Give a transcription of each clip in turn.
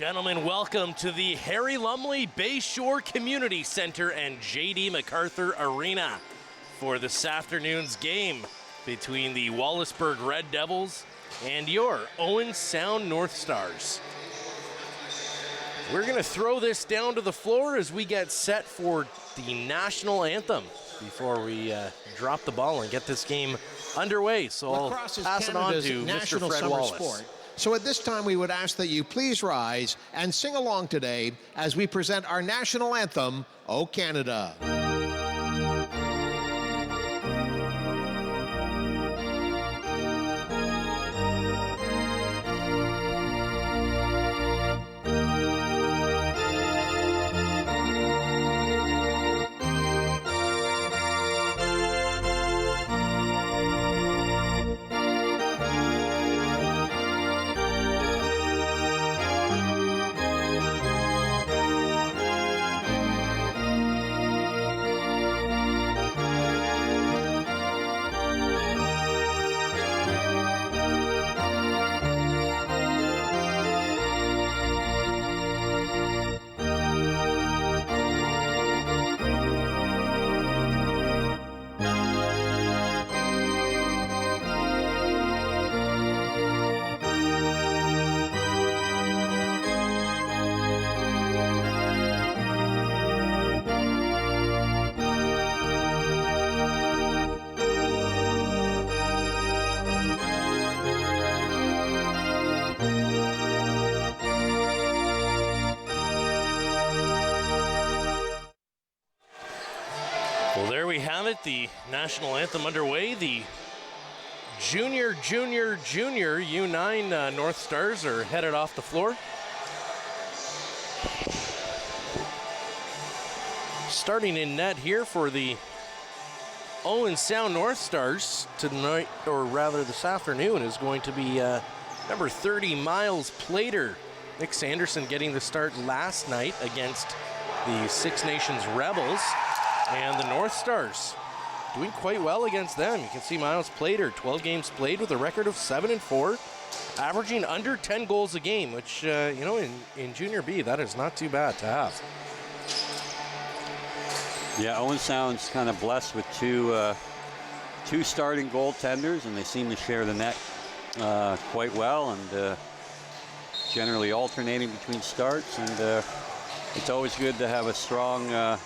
Gentlemen, welcome to the Harry Lumley Bayshore Community Center and J.D. MacArthur Arena for this afternoon's game between the Wallaceburg Red Devils and your Owen Sound North Stars. We're going to throw this down to the floor as we get set for the national anthem before we drop the ball and get this game underway. So Lacrosse I'll pass it on to Mr. Fred Wallace. Sport. So at this time, we would ask that you please rise and sing along today as we present our national anthem, O Canada. Well, there we have it, the national anthem underway. The junior U9 North Stars are headed off the floor. Starting in net here for the Owen Sound North Stars tonight, or rather this afternoon, is going to be number 30, Miles Plater. Nick Sanderson getting the start last night against the Six Nations Rebels. And the North Stars doing quite well against them. You can see Miles Plater, 12 games played with a record of 7-4, averaging under 10 goals a game, which, in Junior B, that is not too bad to have. Yeah, Owen Sound's kind of blessed with two starting goaltenders, and they seem to share the net quite well, and generally alternating between starts. And it's always good to have a strong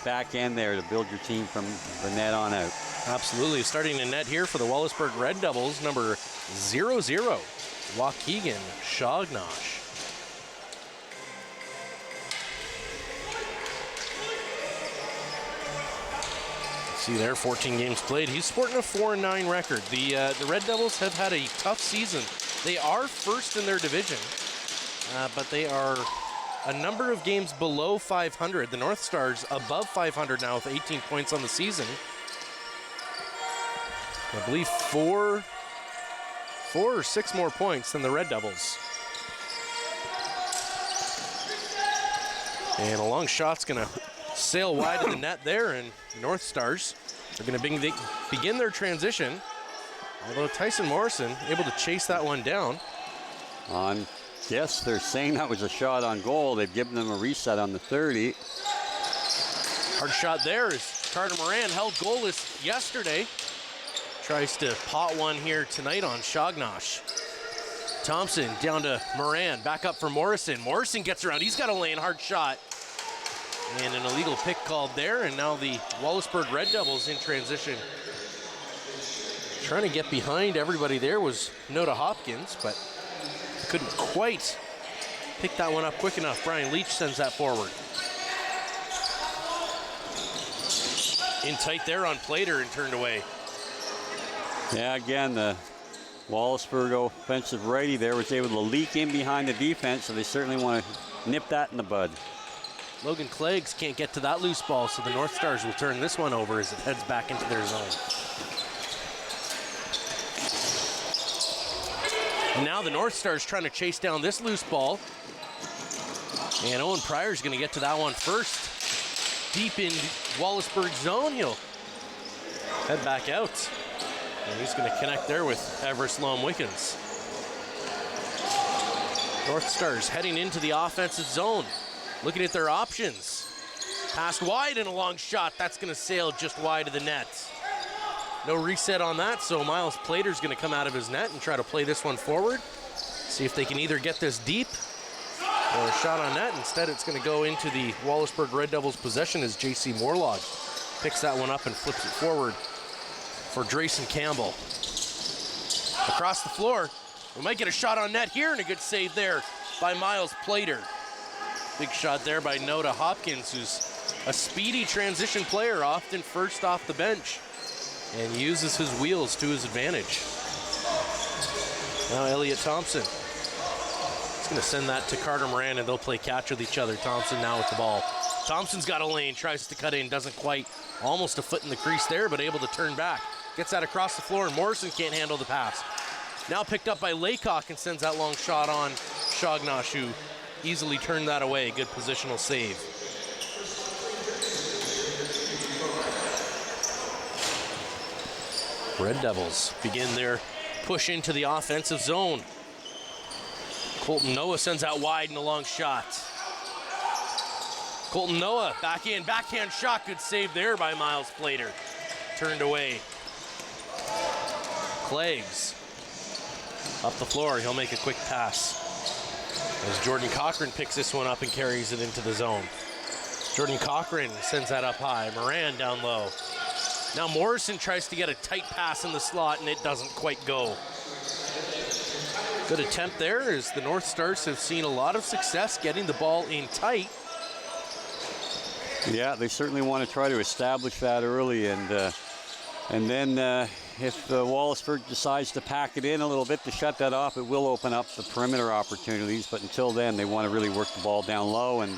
back end there to build your team from the net on out. Absolutely. Starting in net here for the Wallaceburg Red Devils, number 00, Waukegan Shognosh. See there, 14 games played. He's sporting a 4-9 record. The Red Devils have had a tough season. They are first in their division, but they are a number of games below 500. The North Stars above 500 now with 18 points on the season. I believe four or six more points than the Red Devils. And a long shot's going to sail wide of the net there, and North Stars are going to begin their transition. Although Tyson Morrison able to chase that one down. Yes, they're saying that was a shot on goal. They've given them a reset on the 30. Hard shot there as Carter Moran held goalless yesterday. Tries to pot one here tonight on Shognosh. Thompson down to Moran, back up for Morrison. Morrison gets around, he's got a lane, hard shot. And an illegal pick called there, and now the Wallaceburg Red Devils in transition. Trying to get behind everybody there was Noda Hopkins, but couldn't quite pick that one up quick enough. Brian Leach sends that forward. In tight there on Plater and turned away. Yeah, again, the Wallaceburg offensive righty there was able to leak in behind the defense, so they certainly want to nip that in the bud. Logan Cleggs can't get to that loose ball, so the North Stars will turn this one over as it heads back into their zone. And now the North Stars trying to chase down this loose ball. And Owen Pryor's going to get to that one first. Deep in Wallaceburg zone, he'll head back out. And he's going to connect there with Everest Lom Wickens. North Stars heading into the offensive zone, looking at their options. Passed wide and a long shot. That's going to sail just wide of the net. No reset on that, so Miles Plater's going to come out of his net and try to play this one forward. See if they can either get this deep or a shot on net. Instead, it's going to go into the Wallaceburg Red Devils' possession as J.C. Morlog picks that one up and flips it forward for Drayson Campbell. Across the floor, we might get a shot on net here, and a good save there by Miles Plater. Big shot there by Noda Hopkins, who's a speedy transition player, often first off the bench, and uses his wheels to his advantage. Now Elliot Thompson. He's going to send that to Carter Moran, and they'll play catch with each other. Thompson now with the ball. Thompson's got a lane, tries to cut in, doesn't quite. Almost a foot in the crease there, but able to turn back. Gets that across the floor, and Morrison can't handle the pass. Now picked up by Laycock and sends that long shot on Shognosh, who easily turned that away. Good positional save. Red Devils begin their push into the offensive zone. Colton Noah sends out wide and a long shot. Colton Noah back in, backhand shot. Good save there by Miles Plater. Turned away. Cleggs up the floor. He'll make a quick pass as Jordan Cochran picks this one up and carries it into the zone. Jordan Cochran sends that up high. Moran down low. Now Morrison tries to get a tight pass in the slot, and it doesn't quite go. Good attempt there, as the North Stars have seen a lot of success getting the ball in tight. Yeah, they certainly want to try to establish that early, and then if Wallaceburg decides to pack it in a little bit to shut that off, it will open up the perimeter opportunities. But until then, they want to really work the ball down low. And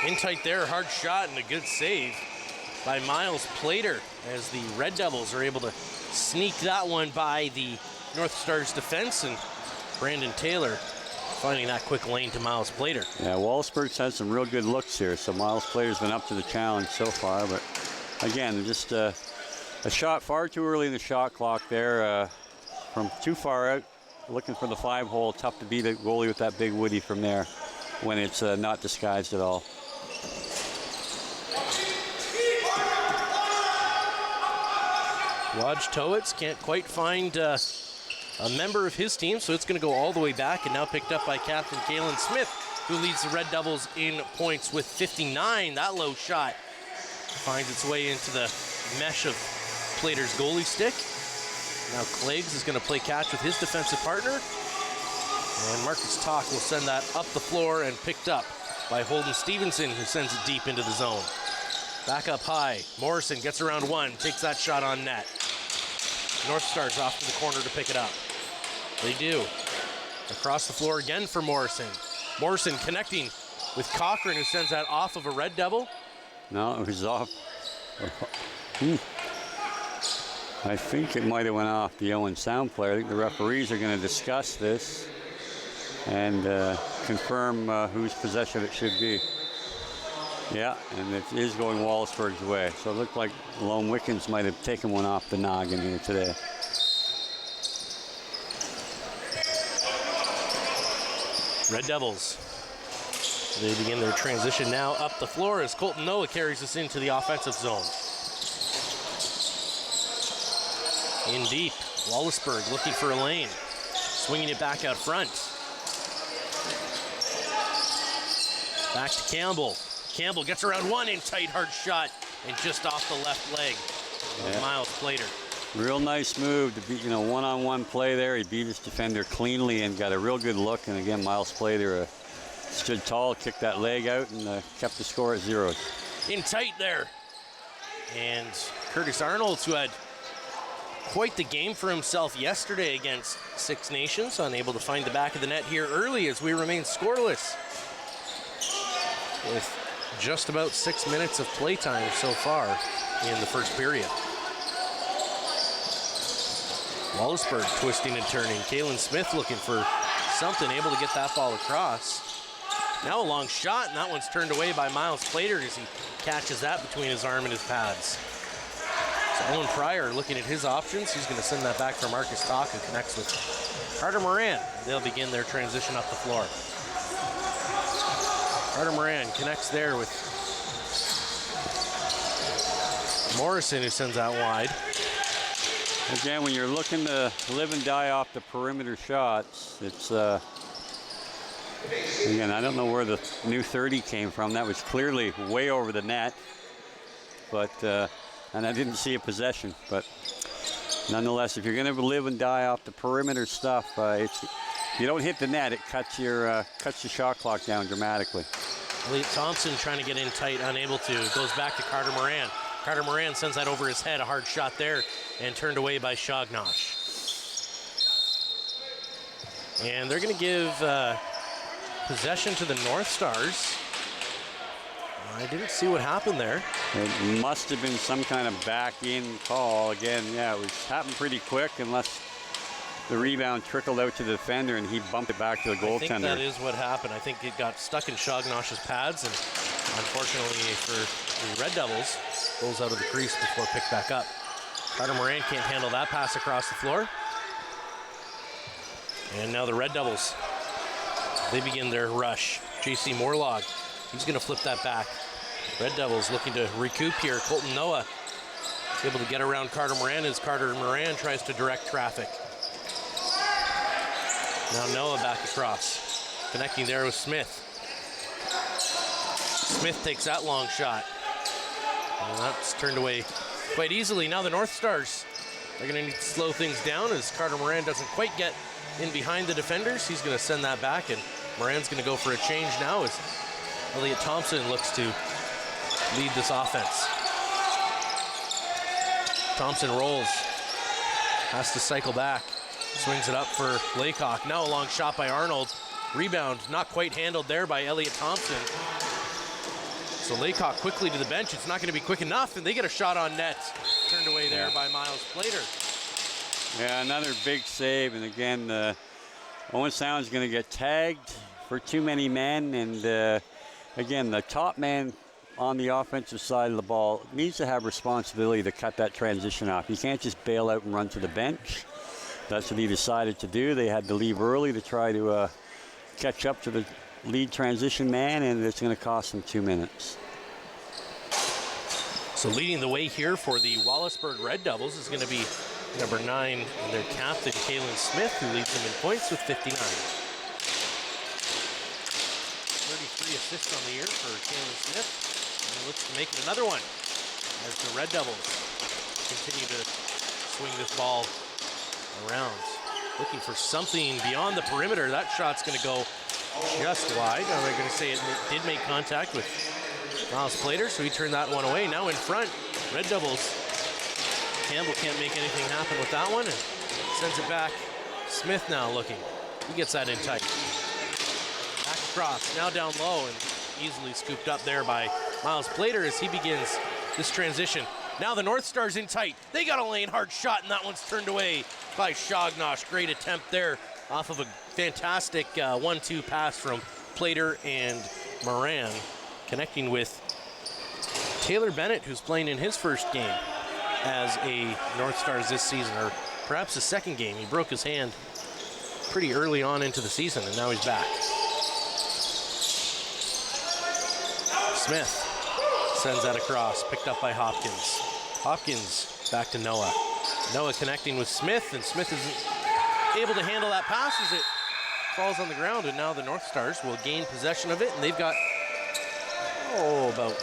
in tight there, hard shot and a good save by Miles Plater, as the Red Devils are able to sneak that one by the North Stars defense, and Brandon Taylor finding that quick lane to Miles Plater. Yeah, Wallaceburg's had some real good looks here, so Miles Plater's been up to the challenge so far. But again, just a shot far too early in the shot clock there, from too far out, looking for the 5-hole. Tough to beat a goalie with that big woody from there when it's not disguised at all. Raj Towitz can't quite find a member of his team, so it's going to go all the way back, and now picked up by Captain Kalen Smith, who leads the Red Devils in points with 59. That low shot finds its way into the mesh of Plater's goalie stick. Now Cleggs is going to play catch with his defensive partner, and Marcus Talk will send that up the floor and picked up by Holden Stevenson, who sends it deep into the zone. Back up high. Morrison gets around one, takes that shot on net. North Stars off to the corner to pick it up. They do. Across the floor again for Morrison. Morrison connecting with Cochran, who sends that off of a Red Devil. No, it was off. I think it might have went off the Owen sound player. I think the referees are going to discuss this and confirm whose possession it should be. Yeah, and it is going Wallaceburg's way. So it looked like Lone Wickens might have taken one off the noggin here today. Red Devils, they begin their transition now up the floor as Colton Noah carries us into the offensive zone. In deep, Wallaceburg looking for a lane, swinging it back out front. Back to Campbell. Campbell gets around one in tight, hard shot, and just off the left leg of Miles Plater. Real nice move to beat, one-on-one play there. He beat his defender cleanly and got a real good look. And again, Miles Plater stood tall, kicked that leg out, and kept the score at 0. In tight there. And Curtis Arnolds, who had quite the game for himself yesterday against Six Nations, unable to find the back of the net here early as we remain scoreless, with just about 6 minutes of playtime so far in the first period. Wallaceburg twisting and turning. Kalen Smith looking for something, able to get that ball across. Now a long shot, and that one's turned away by Miles Plater as he catches that between his arm and his pads. So Owen Pryor looking at his options. He's going to send that back for Marcus Talk, who connects with Carter Moran. They'll begin their transition up the floor. Carter Moran connects there with Morrison, who sends out wide. Again, when you're looking to live and die off the perimeter shots, it's, again, I don't know where the new 30 came from. That was clearly way over the net. But, and I didn't see a possession. But nonetheless, if you're going to live and die off the perimeter stuff, if you don't hit the net, it cuts your shot clock down dramatically. Elliot Thompson trying to get in tight, unable to. Goes back to Carter Moran. Carter Moran sends that over his head, a hard shot there, and turned away by Shognosh. And they're going to give possession to the North Stars. I didn't see what happened there. It must have been some kind of back-in call. Again, yeah, it happened pretty quick unless the rebound trickled out to the defender and he bumped it back to the goaltender. I think that is what happened. I think it got stuck in Shognosh's pads, and unfortunately for the Red Devils, goes out of the crease before picked back up. Carter Moran can't handle that pass across the floor. And now the Red Devils, they begin their rush. J.C. Morlog, he's going to flip that back. Red Devils looking to recoup here. Colton Noah able to get around Carter Moran as Carter Moran tries to direct traffic. Now Noah back across, connecting there with Smith. Smith takes that long shot. And that's turned away quite easily. Now the North Stars are going to need to slow things down as Carter Moran doesn't quite get in behind the defenders. He's going to send that back, and Moran's going to go for a change now as Elliot Thompson looks to lead this offense. Thompson rolls, has to cycle back, swings it up for Laycock. Now a long shot by Arnold. Rebound not quite handled there by Elliot Thompson. So Laycock quickly to the bench. It's not going to be quick enough, and they get a shot on net. Turned away there by Miles Plater. Yeah, another big save, and again, Owen Sound's going to get tagged for too many men, and again, the top man on the offensive side of the ball needs to have responsibility to cut that transition off. You can't just bail out and run to the bench. That's what he decided to do. They had to leave early to try to catch up to the lead transition man, and it's going to cost them 2 minutes. So leading the way here for the Wallaceburg Red Devils is going to be number 9, and their captain, Kalen Smith, who leads them in points with 59. 33 assists on the year for Kalen Smith, and he looks to make it another one as the Red Devils continue to swing this ball around. Looking for something beyond the perimeter. That shot's going to go just wide. Now they're going to say it did make contact with Miles Plater, so he turned that one away. Now in front, Red Devils. Campbell can't make anything happen with that one and sends it back. Smith now looking. He gets that in tight. Back across, now down low, and easily scooped up there by Miles Plater as he begins this transition. Now the North Stars in tight. They got a lane hard shot, and that one's turned away by Shognosh. Great attempt there off of a fantastic 1-2 pass from Plater and Moran, connecting with Taylor Bennett, who's playing in his first game as a North Stars this season, or perhaps his second game. He broke his hand pretty early on into the season, and now he's back. Smith sends that across, picked up by Hopkins. Hopkins back to Noah. Noah connecting with Smith, and Smith isn't able to handle that pass as it falls on the ground, and now the North Stars will gain possession of it, and they've got, about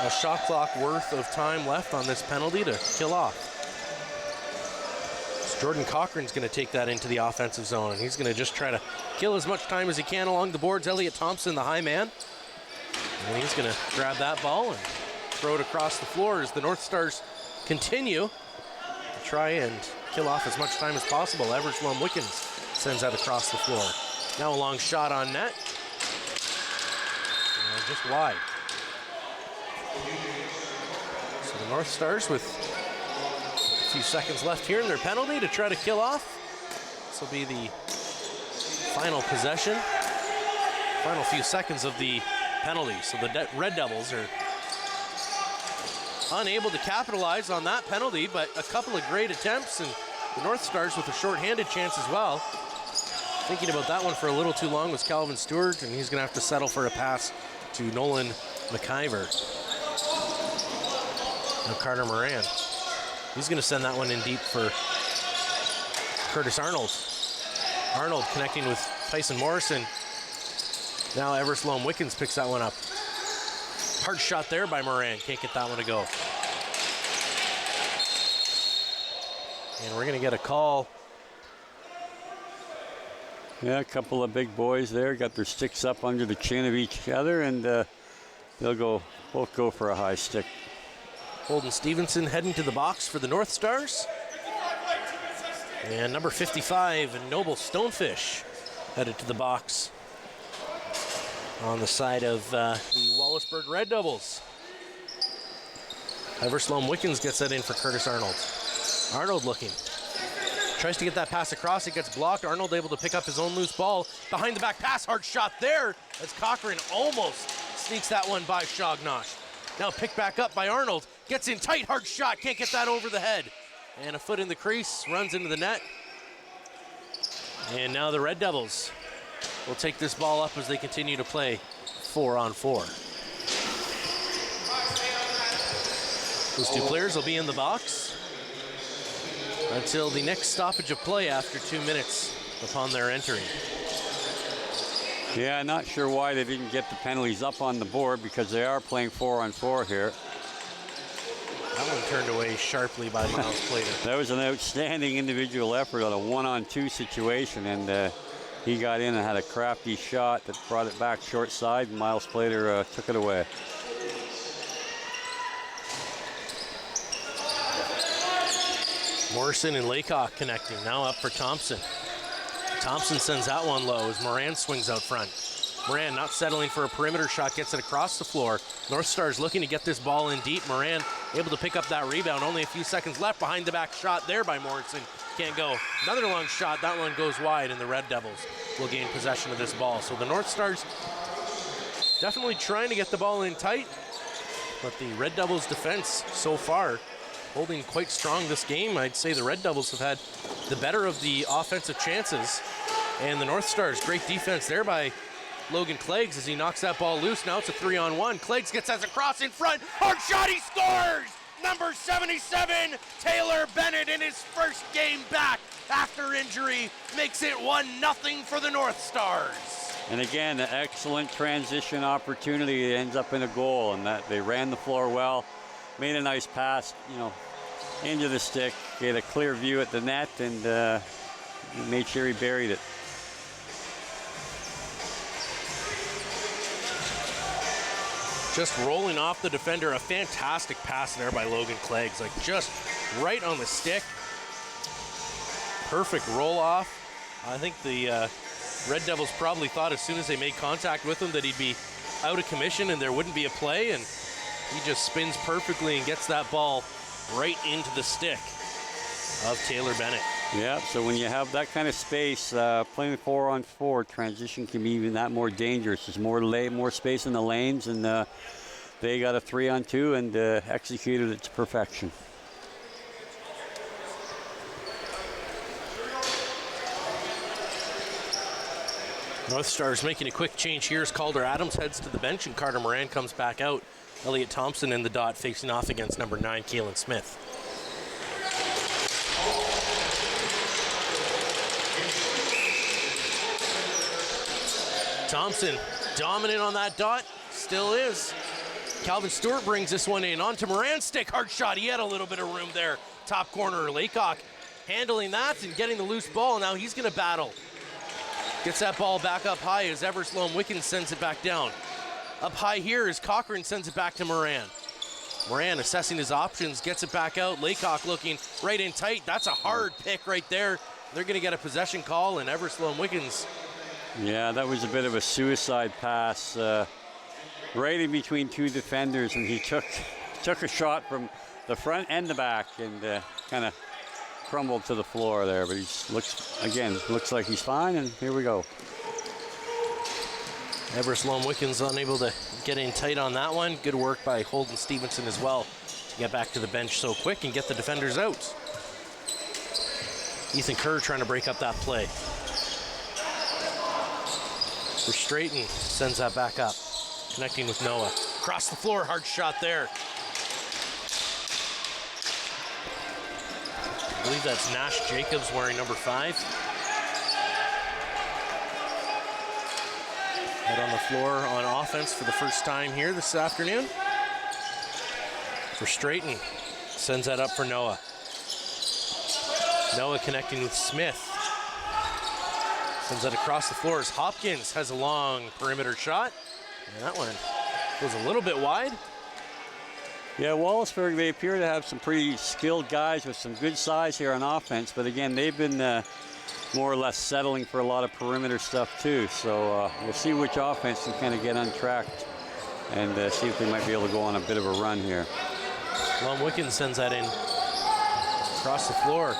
a shot clock worth of time left on this penalty to kill off. So Jordan Cochran's going to take that into the offensive zone, and he's going to just try to kill as much time as he can along the boards. Elliot Thompson, the high man, and he's going to grab that ball and throw it across the floor as the North Stars continue to try and kill off as much time as possible. Everslum Wickens sends that across the floor. Now a long shot on net. And just wide. So the North Stars with a few seconds left here in their penalty to try to kill off. This will be the final possession. Final few seconds of the penalty. So the Red Devils are unable to capitalize on that penalty, but a couple of great attempts, and The North Stars with a short-handed chance as well. Thinking about that one for a little too long was Calvin Stewart, and he's going to have to settle for a pass to Nolan McIver. Now Carter Moran. He's going to send that one in deep for Curtis Arnold. Arnold connecting with Tyson Morrison. Now Eversloam Wickens picks that one up. Hard shot there by Moran. Can't get that one to go. And we're going to get a call. Yeah, a couple of big boys there. Got their sticks up under the chin of each other, and they'll both go for a high stick. Holden Stevenson heading to the box for the North Stars. And number 55, Noble Stonefish, headed to the box on the side of the Wallaceburg Red Devils. Eversloam Wickens gets that in for Curtis Arnold. Arnold looking. Tries to get that pass across. It gets blocked. Arnold able to pick up his own loose ball. Behind the back pass. Hard shot there as Cochran almost sneaks that one by Shognosh. Now picked back up by Arnold. Gets in tight. Hard shot. Can't get that over the head. And a foot in the crease. Runs into the net. And now the Red Devils will take this ball up as they continue to play 4-on-4. Those two players will be in the box until the next stoppage of play after 2 minutes upon their entering. Yeah, not sure why they didn't get the penalties up on the board, because they are playing 4-on-4 here. That one turned away sharply by Miles Plater. That was an outstanding individual effort on a 1-on-2 situation, and he got in and had a crafty shot that brought it back short side, and Miles Plater took it away. Morrison and Laycock connecting, now up for Thompson. Thompson sends that one low as Moran swings out front. Moran not settling for a perimeter shot, gets it across the floor. North Stars looking to get this ball in deep. Moran able to pick up that rebound. Only a few seconds left. Behind the back shot there by Morrison. Can't go. Another long shot. That one goes wide, and the Red Devils will gain possession of this ball. So the North Stars definitely trying to get the ball in tight, but the Red Devils defense so far holding quite strong this game. I'd say the Red Devils have had the better of the offensive chances, and the North Stars, great defense there by Logan Cleggs as he knocks that ball loose. Now it's a 3-on-1. Cleggs gets us across in front. Hard shot, he scores! Number 77, Taylor Bennett, in his first game back after injury, makes it 1-0 for the North Stars. And again, an excellent transition opportunity. It ends up in a goal, and that they ran the floor well, made a nice pass, into the stick, get a clear view at the net, and made sure he buried it. Just rolling off the defender. A fantastic pass there by Logan Cleggs, like just right on the stick. Perfect roll off. I think the Red Devils probably thought as soon as they made contact with him that he'd be out of commission and there wouldn't be a play, and he just spins perfectly and gets that ball right into the stick of Taylor Bennett. Yeah, so when you have that kind of space, playing 4-on-4, transition can be even that more dangerous. There's more space in the lanes, and they got a 3-on-2 and executed it to perfection. North Stars making a quick change here as Calder Adams heads to the bench and Carter Moran comes back out. Elliot Thompson in the dot facing off against number 9, Keelan Smith. Thompson dominant on that dot, still is. Calvin Stewart brings this one in onto Moran's stick, hard shot. He had a little bit of room there. Top corner, Laycock handling that and getting the loose ball. Now he's going to battle. Gets that ball back up high as Eversloam Wickens sends it back down. Up high here as Cochran sends it back to Moran. Moran assessing his options, gets it back out. Laycock looking right in tight. That's a hard pick right there. They're going to get a possession call, and Eversloam Wickens. Yeah, that was a bit of a suicide pass right in between two defenders, and he took a shot from the front and the back and kind of crumbled to the floor there. But he looks like he's fine, and here we go. Eversloam Wickens unable to get in tight on that one. Good work by Holden Stevenson as well to get back to the bench so quick and get the defenders out. Ethan Kerr trying to break up that play. Straighten sends that back up. Connecting with Noah. Across the floor, hard shot there. I believe that's Nash Jacobs wearing number 5. Out on the floor on offense for the first time here this afternoon. For Straighten, sends that up for Noah. Noah connecting with Smith. Sends that across the floor as Hopkins has a long perimeter shot. And that one goes a little bit wide. Yeah, Wallaceburg, they appear to have some pretty skilled guys with some good size here on offense, but again, they've been more or less settling for a lot of perimeter stuff too. So we'll see which offense can kind of get untracked and see if they might be able to go on a bit of a run here. Wickens sends that in. Across the floor,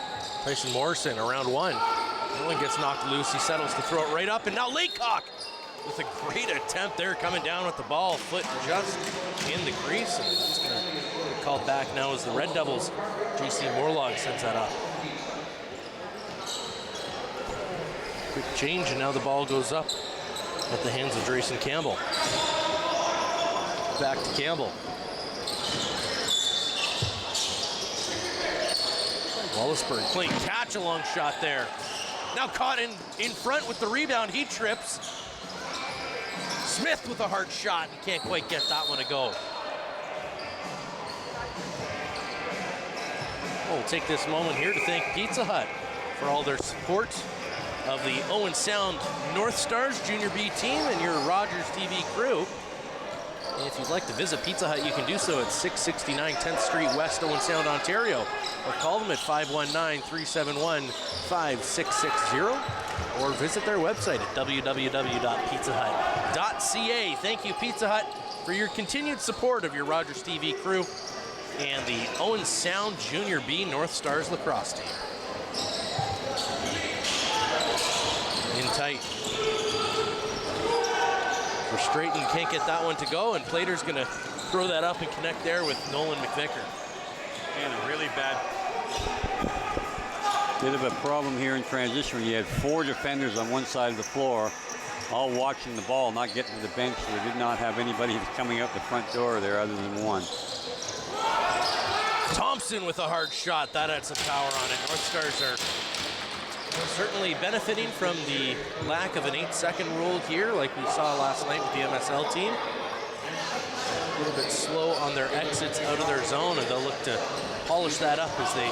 Tyson Morrison around 1. Owen gets knocked loose, he settles to throw it right up, and now Laycock with a great attempt there, coming down with the ball, foot just in the crease, and it's going to get called back now as the Red Devils. JC Morlog sends that up. Quick change, and now the ball goes up at the hands of Drayson Campbell. Back to Campbell. Wallaceburg playing catch-along shot there. Now caught in front with the rebound, he trips. Smith with a hard shot and can't quite get that one to go. We'll take this moment here to thank Pizza Hut for all their support of the Owen Sound North Stars Junior B team and your Rogers TV crew. And if you'd like to visit Pizza Hut, you can do so at 669 10th Street West, Owen Sound, Ontario. Or call them at 519-371-5660. Or visit their website at www.pizzahut.ca. Thank you, Pizza Hut, for your continued support of your Rogers TV crew and the Owen Sound Junior B North Stars lacrosse team. In tight. For Straighten, can't get that one to go, and Plater's gonna throw that up and connect there with Nolan McVicker. And a really bad bit of a problem here in transition. You had 4 defenders on one side of the floor, all watching the ball, not getting to the bench. So they did not have anybody coming out the front door there other than one. Thompson with a hard shot. That had some power on it. North Stars are certainly benefiting from the lack of an 8-second rule here, like we saw last night with the MSL team. A little bit slow on their exits out of their zone, and they'll look to polish that up as they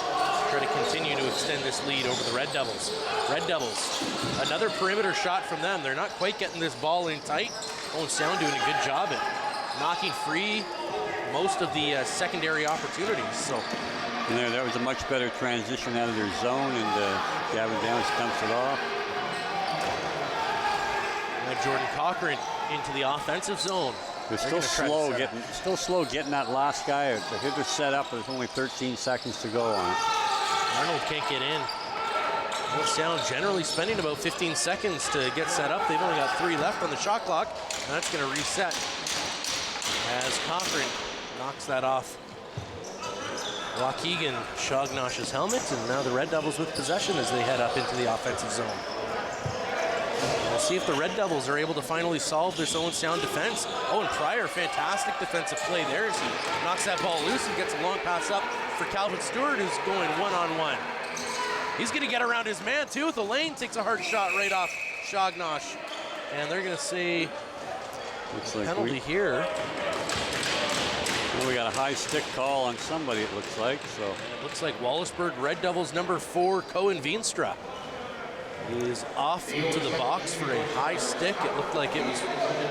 try to continue to extend this lead over the Red Devils. Red Devils, another perimeter shot from them. They're not quite getting this ball in tight. Owen Sound doing a good job at knocking free most of the secondary opportunities. So. And there, that was a much better transition out of their zone, and Gavin Downs dumps it off. And Jordan Cochran into the offensive zone. They're still slow getting that last guy out. The hitter set up, there's only 13 seconds to go on it. Arnold can't get in. Owen Sound generally spending about 15 seconds to get set up. They've only got 3 left on the shot clock, and that's going to reset as Cochran knocks that off Waukegan Shognosh's helmet, and now the Red Devils with possession as they head up into the offensive zone. We'll see if the Red Devils are able to finally solve this Owen Sound defense. Owen Pryor, fantastic defensive play there as he knocks that ball loose and gets a long pass up for Calvin Stewart, who's going one-on-one. He's going to get around his man too. The lane takes a hard shot right off Shognosh, and they're going to say penalty here. Well, we got a high stick call on somebody, it looks like. So it looks like Wallaceburg Red Devils number 4, Cohen Veenstra, is off into the box for a high stick. It looked like it was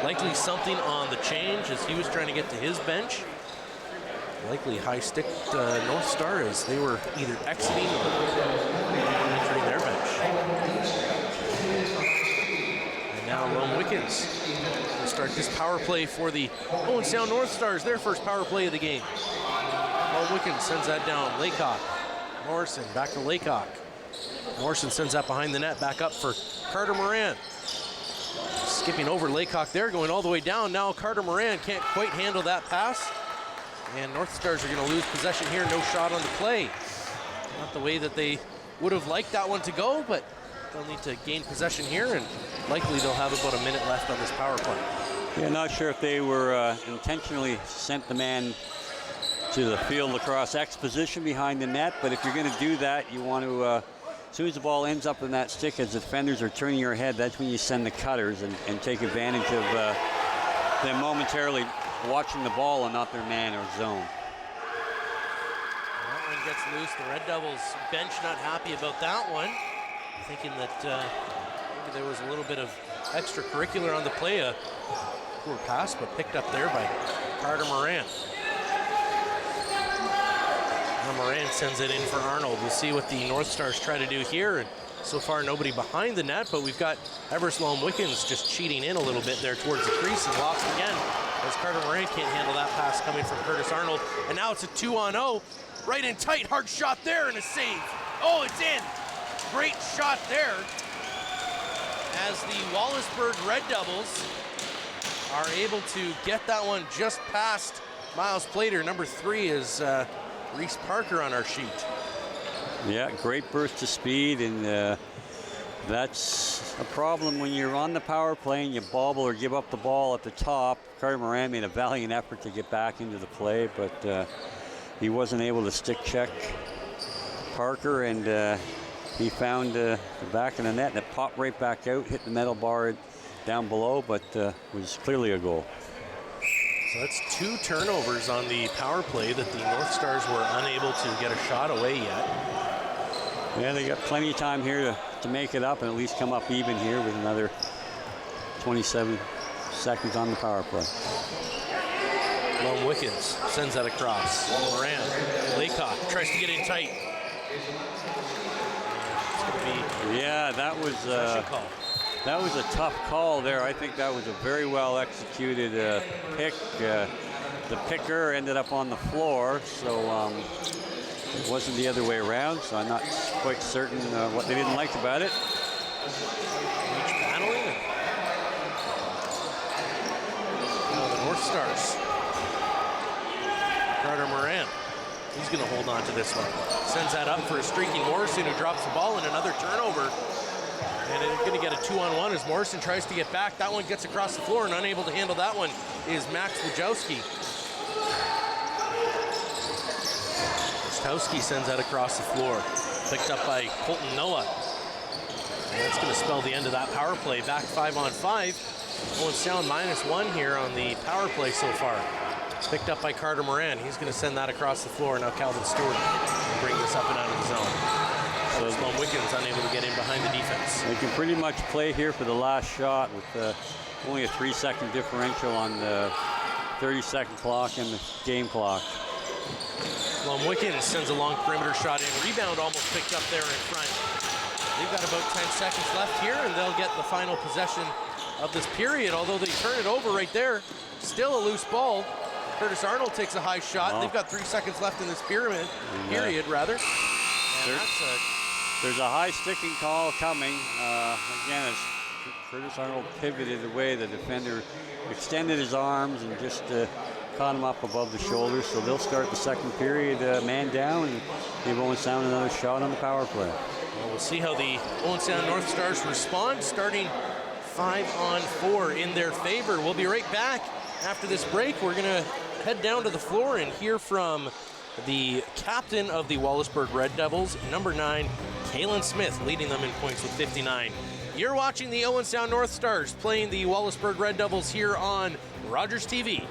likely something on the change as he was trying to get to his bench. Likely high stick North Star as they were either exiting or entering their bench. And now Rome Wickens will start this power play for the Owen Sound North Stars, their first power play of the game. Rome Wickens sends that down. Laycock, Morrison, back to Laycock. Morrison sends that behind the net, back up for Carter Moran. Skipping over Laycock there, going all the way down. Now Carter Moran can't quite handle that pass. And North Stars are going to lose possession here. No shot on the play. Not the way that they would have liked that one to go, but they'll need to gain possession here, and likely they'll have about a minute left on this power play. Yeah, not sure if they were intentionally sent the man to the field lacrosse X position behind the net, but if you're going to do that, you want to, as soon as the ball ends up in that stick, as the defenders are turning your head, that's when you send the cutters and take advantage of them momentarily watching the ball and not their man or zone. That one gets loose. The Red Devils bench not happy about that one, thinking that maybe there was a little bit of extracurricular on the play. A poor pass, but picked up there by Carter Moran. Now Moran sends it in for Arnold. We'll see what the North Stars try to do here. And so far, nobody behind the net, but we've got Everslome Wickens just cheating in a little bit there towards the crease and lost again, as Carter Moran can't handle that pass coming from Curtis Arnold. And now it's a 2-on-0. Right in tight, hard shot there and a save. Oh, it's in. Great shot there, as the Wallaceburg Red Devils are able to get that one just past Miles Plater. Number 3 is Reese Parker on our sheet. Yeah, great burst of speed, and that's a problem when you're on the power play and you bobble or give up the ball at the top. Carter Moran made a valiant effort to get back into the play, but he wasn't able to stick check Parker, and he found the back of the net, and it popped right back out, hit the metal bar down below, but was clearly a goal. So that's 2 turnovers on the power play that the North Stars were unable to get a shot away yet. Yeah, they got plenty of time here to make it up and at least come up even here with another 27 seconds on the power play. Lone Wickens sends that across. Moran, Laycock tries to get in tight. It's going to be that was a tough call there. I think that was a very well executed pick. The picker ended up on the floor, so it wasn't the other way around, so I'm not quite certain what they didn't like about it. Each battling. Now the North Stars. Carter Moran, he's going to hold on to this one. Sends that up for a streaking Morrison, who drops the ball, and another turnover. And it's going to get a 2-on-1 as Morrison tries to get back. That one gets across the floor, and unable to handle that one is Max Wojcicki. Wojcicki sends that across the floor. Picked up by Colton Noah. And that's going to spell the end of that power play. Back 5-on-5. Owen Sound -1 here on the power play so far. Picked up by Carter Moran. He's going to send that across the floor. Now Calvin Stewart will bring this up and out of the zone. So Sloan Wickens unable to get in behind the defense. They can pretty much play here for the last shot with only a 3-second differential on the 30-second clock and the game clock. Sloan Wickens sends a long perimeter shot in. Rebound almost picked up there in front. They've got about 10 seconds left here, and they'll get the final possession of this period, although they turn it over right there. Still a loose ball. Curtis Arnold takes a high shot. They've got 3 seconds left in this period. And there's a high sticking call coming. Again, as Curtis Arnold pivoted away, the defender extended his arms and just caught him up above the shoulders. So they'll start the second period man down, and they've only sounded another shot on the power play. Well, we'll see how the Owen Sound North Stars respond, starting 5-on-4 in their favor. We'll be right back after this break. We're going to head down to the floor and hear from the captain of the Wallaceburg Red Devils, number 9, Kalen Smith, leading them in points with 59. You're watching the Owen Sound North Stars playing the Wallaceburg Red Devils here on Rogers TV.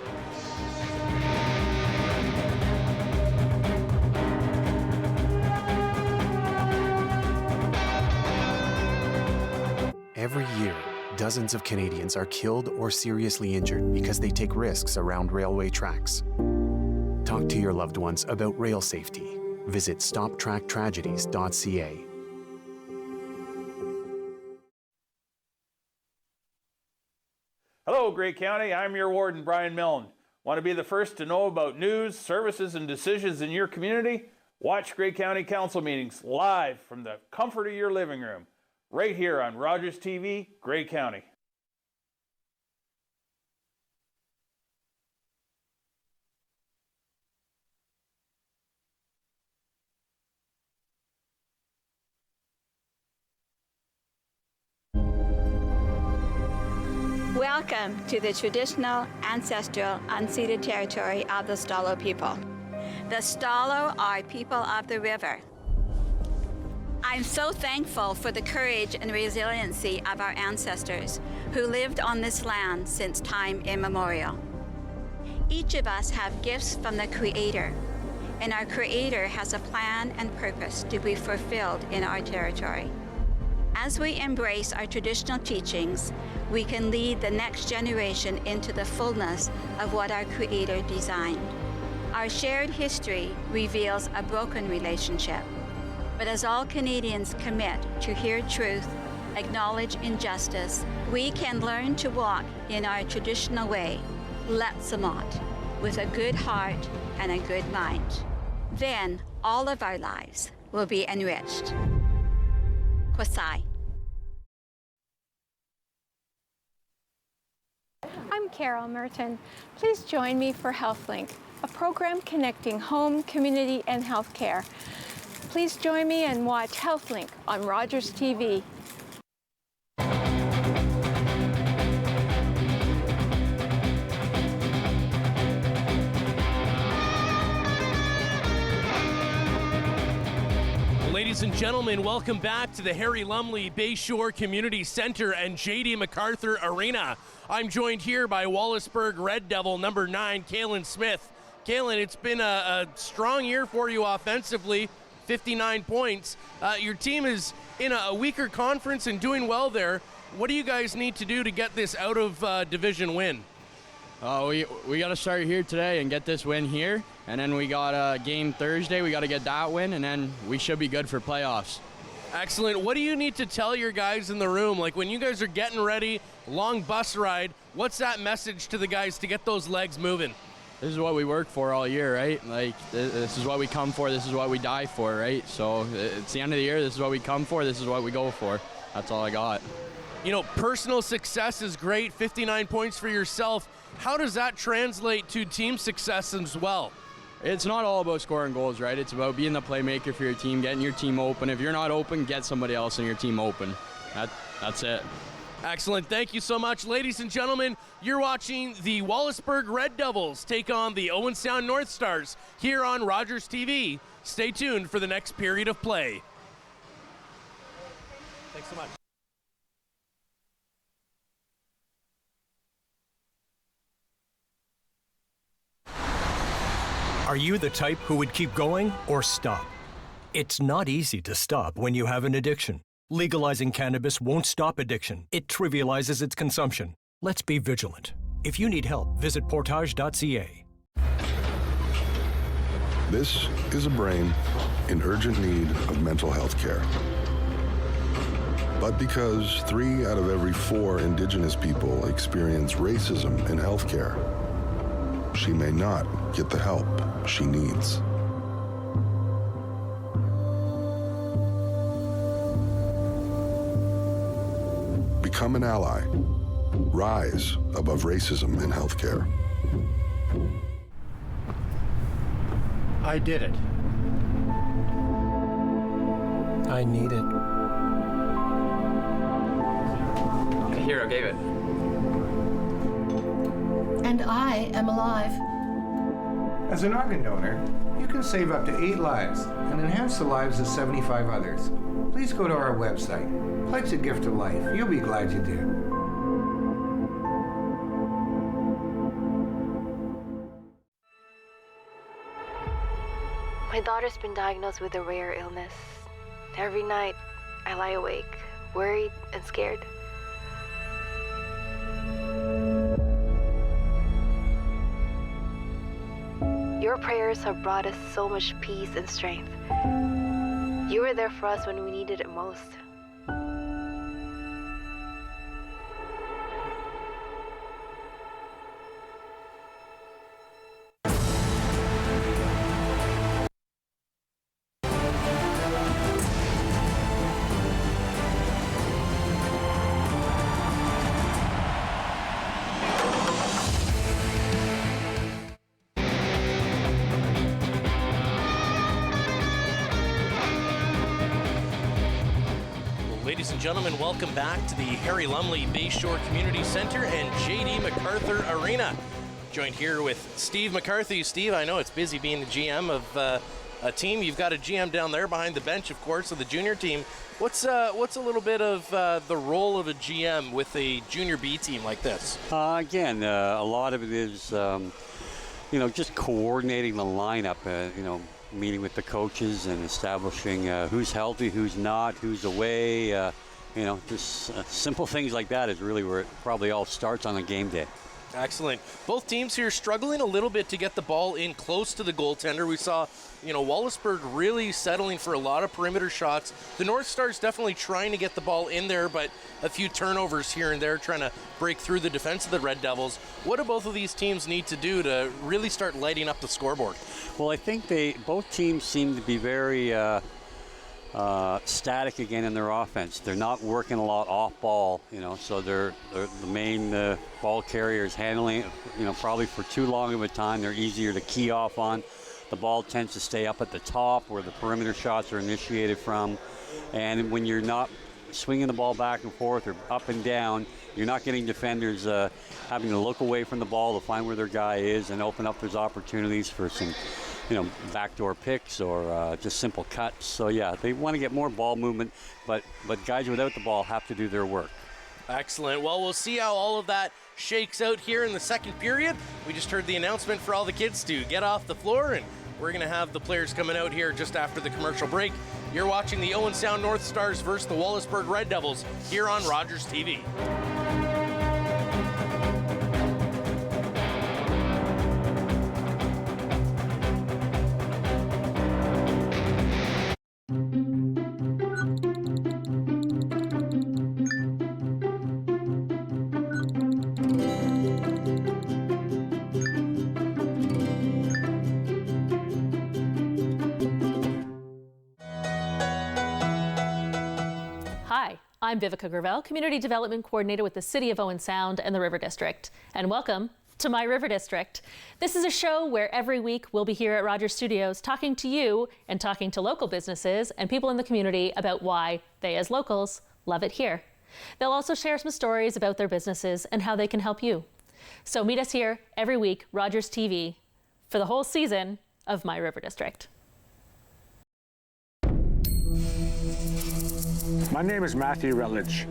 Every year, dozens of Canadians are killed or seriously injured because they take risks around railway tracks. Talk to your loved ones about rail safety. Visit stoptracktragedies.ca. Hello, Grey County. I'm your warden, Brian Milne. Want to be the first to know about news, services, and decisions in your community? Watch Grey County Council meetings live from the comfort of your living room, right here on Rogers TV, Grey County. Welcome to the traditional, ancestral, unceded territory of the Stalo people. The Stalo are people of the river. I'm so thankful for the courage and resiliency of our ancestors who lived on this land since time immemorial. Each of us have gifts from the Creator, and our Creator has a plan and purpose to be fulfilled in our territory. As we embrace our traditional teachings, we can lead the next generation into the fullness of what our Creator designed. Our shared history reveals a broken relationship, but as all Canadians commit to hear truth, acknowledge injustice, we can learn to walk in our traditional way, Letsamot, with a good heart and a good mind. Then all of our lives will be enriched. Kwasai. I'm Carol Merton. Please join me for HealthLink, a program connecting home, community, and healthcare. Please join me and watch HealthLink on Rogers TV. Ladies and gentlemen, welcome back to the Harry Lumley Bayshore Community Center and J.D. MacArthur Arena. I'm joined here by Wallaceburg Red Devil number 9, Kalen Smith. Kalen, it's been a strong year for you offensively, 59 points. Your team is in a weaker conference and doing well there. What do you guys need to do to get this out of division win? We got to start here today and get this win here, and then we got a game Thursday. We got to get that win, and then we should be good for playoffs. Excellent. What do you need to tell your guys in the room? Like when you guys are getting ready, long bus ride, what's that message to the guys to get those legs moving? This is what we work for all year, right? Like this is what we come for. This is what we die for, right? So it's the end of the year. This is what we come for. This is what we go for. That's all I got. You know, personal success is great, 59 points for yourself. How does that translate to team success as well? It's not all about scoring goals, right? It's about being the playmaker for your team, getting your team open. If you're not open, get somebody else in your team open. That's it. Excellent. Thank you so much. Ladies and gentlemen, you're watching the Wallaceburg Red Devils take on the Owen Sound North Stars here on Rogers TV. Stay tuned for the next period of play. Thanks so much. Are you the type who would keep going or stop? It's not easy to stop when you have an addiction. Legalizing cannabis won't stop addiction. It trivializes its consumption. Let's be vigilant. If you need help, visit portage.ca. This is a brain in urgent need of mental health care. But because 3 out of every 4 Indigenous people experience racism in healthcare, she may not get the help she needs. Become an ally. Rise above racism in healthcare. I did it. I need it. The hero gave it. And I am alive. As an organ donor, you can save up to 8 lives and enhance the lives of 75 others. Please go to our website. Pledge a gift of life. You'll be glad you did. My daughter's been diagnosed with a rare illness. Every night, I lie awake, worried and scared. Your prayers have brought us so much peace and strength. You were there for us when we needed it most. ladies and gentlemen, welcome back to the Harry Lumley Bayshore Community Center and J.D. MacArthur Arena. Joined here with Steve McCarthy. Steve, I know it's busy being the GM of a team. You've got a GM down there behind the bench, of course, of the junior team. What's a little bit of the role of a GM with a junior B team like this? Again, a lot of it is, just coordinating the lineup, meeting with the coaches and establishing who's healthy, who's not, who's away. Just simple things like that is really where it probably all starts on a game day. Excellent. Both teams here struggling a little bit to get the ball in close to the goaltender. We saw, Wallaceburg really settling for a lot of perimeter shots. The North Stars definitely trying to get the ball in there, but a few turnovers here and there trying to break through the defense of the Red Devils. What do both of these teams need to do to really start lighting up the scoreboard? Well, I think both teams seem to be very static again in their offense. They're not working a lot off ball, so they're the main ball carriers handling it, probably for too long of a time. They're easier to key off on. The ball tends to stay up at the top where the perimeter shots are initiated from. And when you're not swinging the ball back and forth or up and down, you're not getting defenders having to look away from the ball to find where their guy is and open up those opportunities for some backdoor picks or just simple cuts. So yeah, they want to get more ball movement, but guys without the ball have to do their work. Excellent. Well, we'll see how all of that shakes out here in the second period. We just heard the announcement for all the kids to get off the floor, and we're going to have the players coming out here just after the commercial break. You're watching the Owen Sound North Stars versus the Wallaceburg Red Devils here on Rogers TV. I'm Vivica Gravel, Community Development Coordinator with the City of Owen Sound and the River District. And welcome to My River District. This is a show where every week we'll be here at Rogers Studios talking to you and talking to local businesses and people in the community about why they, as locals, love it here. They'll also share some stories about their businesses and how they can help you. So meet us here every week, Rogers TV, for the whole season of My River District. My name is Matthew Rutledge.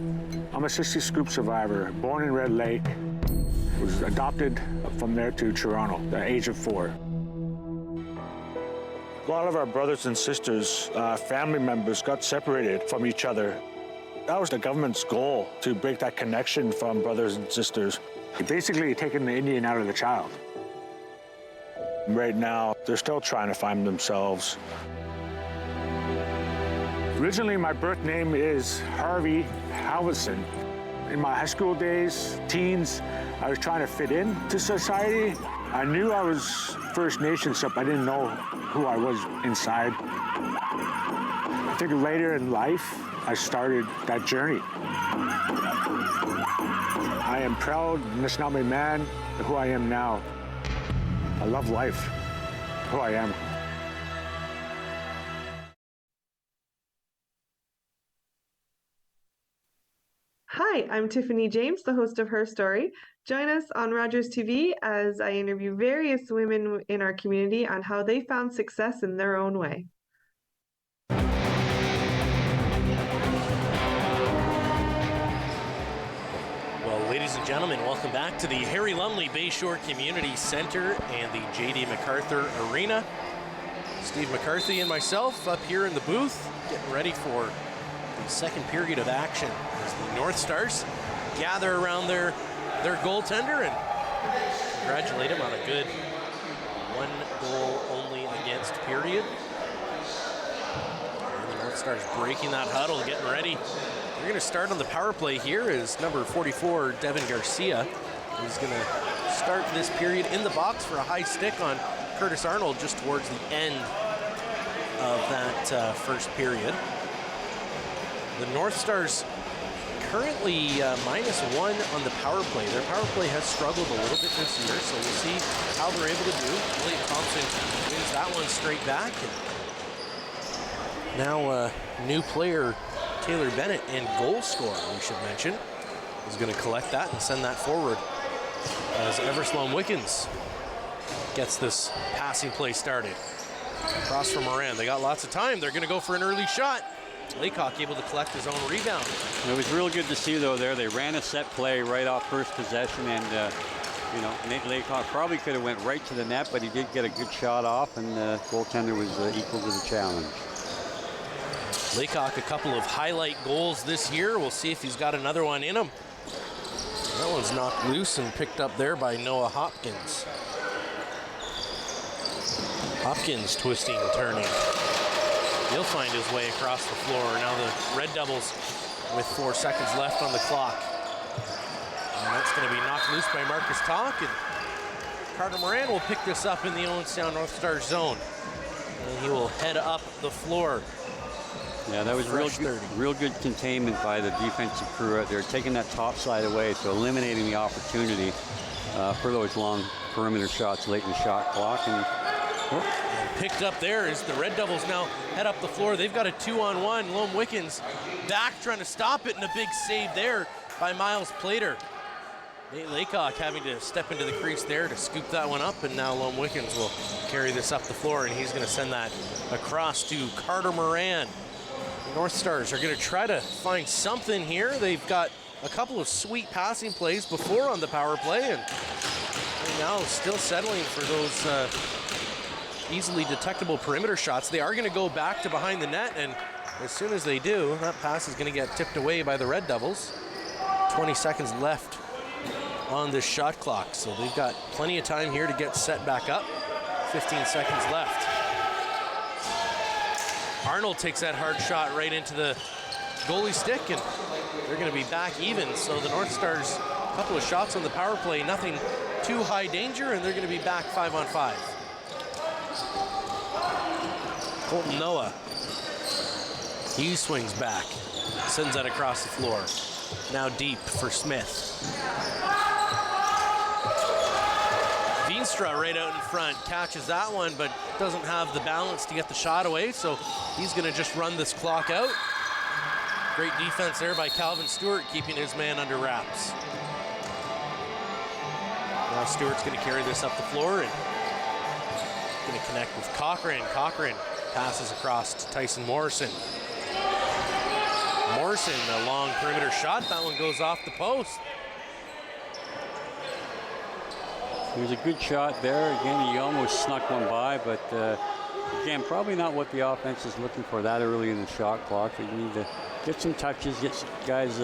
I'm a 60 Scoop survivor, born in Red Lake. Was adopted from there to Toronto at the age of 4. A lot of our brothers and sisters, family members got separated from each other. That was the government's goal, to break that connection from brothers and sisters. Basically taking the Indian out of the child. Right now, they're still trying to find themselves. Originally, my birth name is Harvey Halverson. In my high school days, teens, I was trying to fit into society. I knew I was First Nations, but I didn't know who I was inside. I think later in life, I started that journey. I am proud Nishnawbe man, who I am now. I love life, who I am. Hi, I'm Tiffany James, the host of Her Story. Join us on Rogers TV as I interview various women in our community on how they found success in their own way. Well, ladies and gentlemen, welcome back to the Harry Lumley Bayshore Community Center and the J.D. MacArthur Arena. Steve McCarthy and myself up here in the booth, getting ready for the second period of action as the North Stars gather around their goaltender and congratulate him on a good 1 goal only against period. And the North Stars breaking that huddle, getting ready. We're going to start on the power play here is number 44, Devin Garcia, who's going to start this period in the box for a high stick on Curtis Arnold just towards the end of that first period. The North Stars currently -1 on the power play. Their power play has struggled a little bit this year, so we'll see how they're able to do. Elliot Thompson wins that one straight back. And now a new player Taylor Bennett, and goal scorer, we should mention, is going to collect that and send that forward as Everslome Wickens gets this passing play started. Across from Moran. They got lots of time. They're going to go for an early shot. Laycock able to collect his own rebound. It was real good to see, though, there. They ran a set play right off first possession, and, Nate Laycock probably could have went right to the net, but he did get a good shot off, and the goaltender was equal to the challenge. Laycock, a couple of highlight goals this year. We'll see if he's got another one in him. That one's knocked loose and picked up there by Noah Hopkins. Hopkins twisting and turning. He'll find his way across the floor. Now the Red Devils with 4 seconds left on the clock. And that's going to be knocked loose by Marcus Talk. And Carter Moran will pick this up in the Owen Sound North Stars zone. And he will head up the floor. Yeah, that was real good containment by the defensive crew out there, taking that top side away, so eliminating the opportunity for those long perimeter shots late in the shot clock. And picked up there as the Red Devils now head up the floor. They've got a 2-on-1. Lome Wickens back trying to stop it, and a big save there by Miles Plater. Nate Laycock having to step into the crease there to scoop that one up, and now Lome Wickens will carry this up the floor, and he's going to send that across to Carter Moran. The North Stars are going to try to find something here. They've got a couple of sweet passing plays before on the power play, and now still settling for those easily detectable perimeter shots. They are going to go back to behind the net, and as soon as they do, that pass is going to get tipped away by the Red Devils. 20 seconds left on this shot clock, so they've got plenty of time here to get set back up. 15 seconds left. Arnold takes that hard shot right into the goalie stick, and they're going to be back even. So the North Stars, a couple of shots on the power play, nothing too high danger, and they're going to be back 5-on-5. Colton Noah, he swings back, sends that across the floor. Now deep for Smith. Veenstra right out in front, catches that one, but doesn't have the balance to get the shot away, so he's going to just run this clock out. Great defense there by Calvin Stewart, keeping his man under wraps. Now Stewart's going to carry this up the floor and going to connect with Cochran. Cochran passes across to Tyson Morrison. Morrison, a long perimeter shot. That one goes off the post. It was a good shot there. Again, he almost snuck one by, but again, probably not what the offense is looking for that early in the shot clock. They need to get some touches, get some guys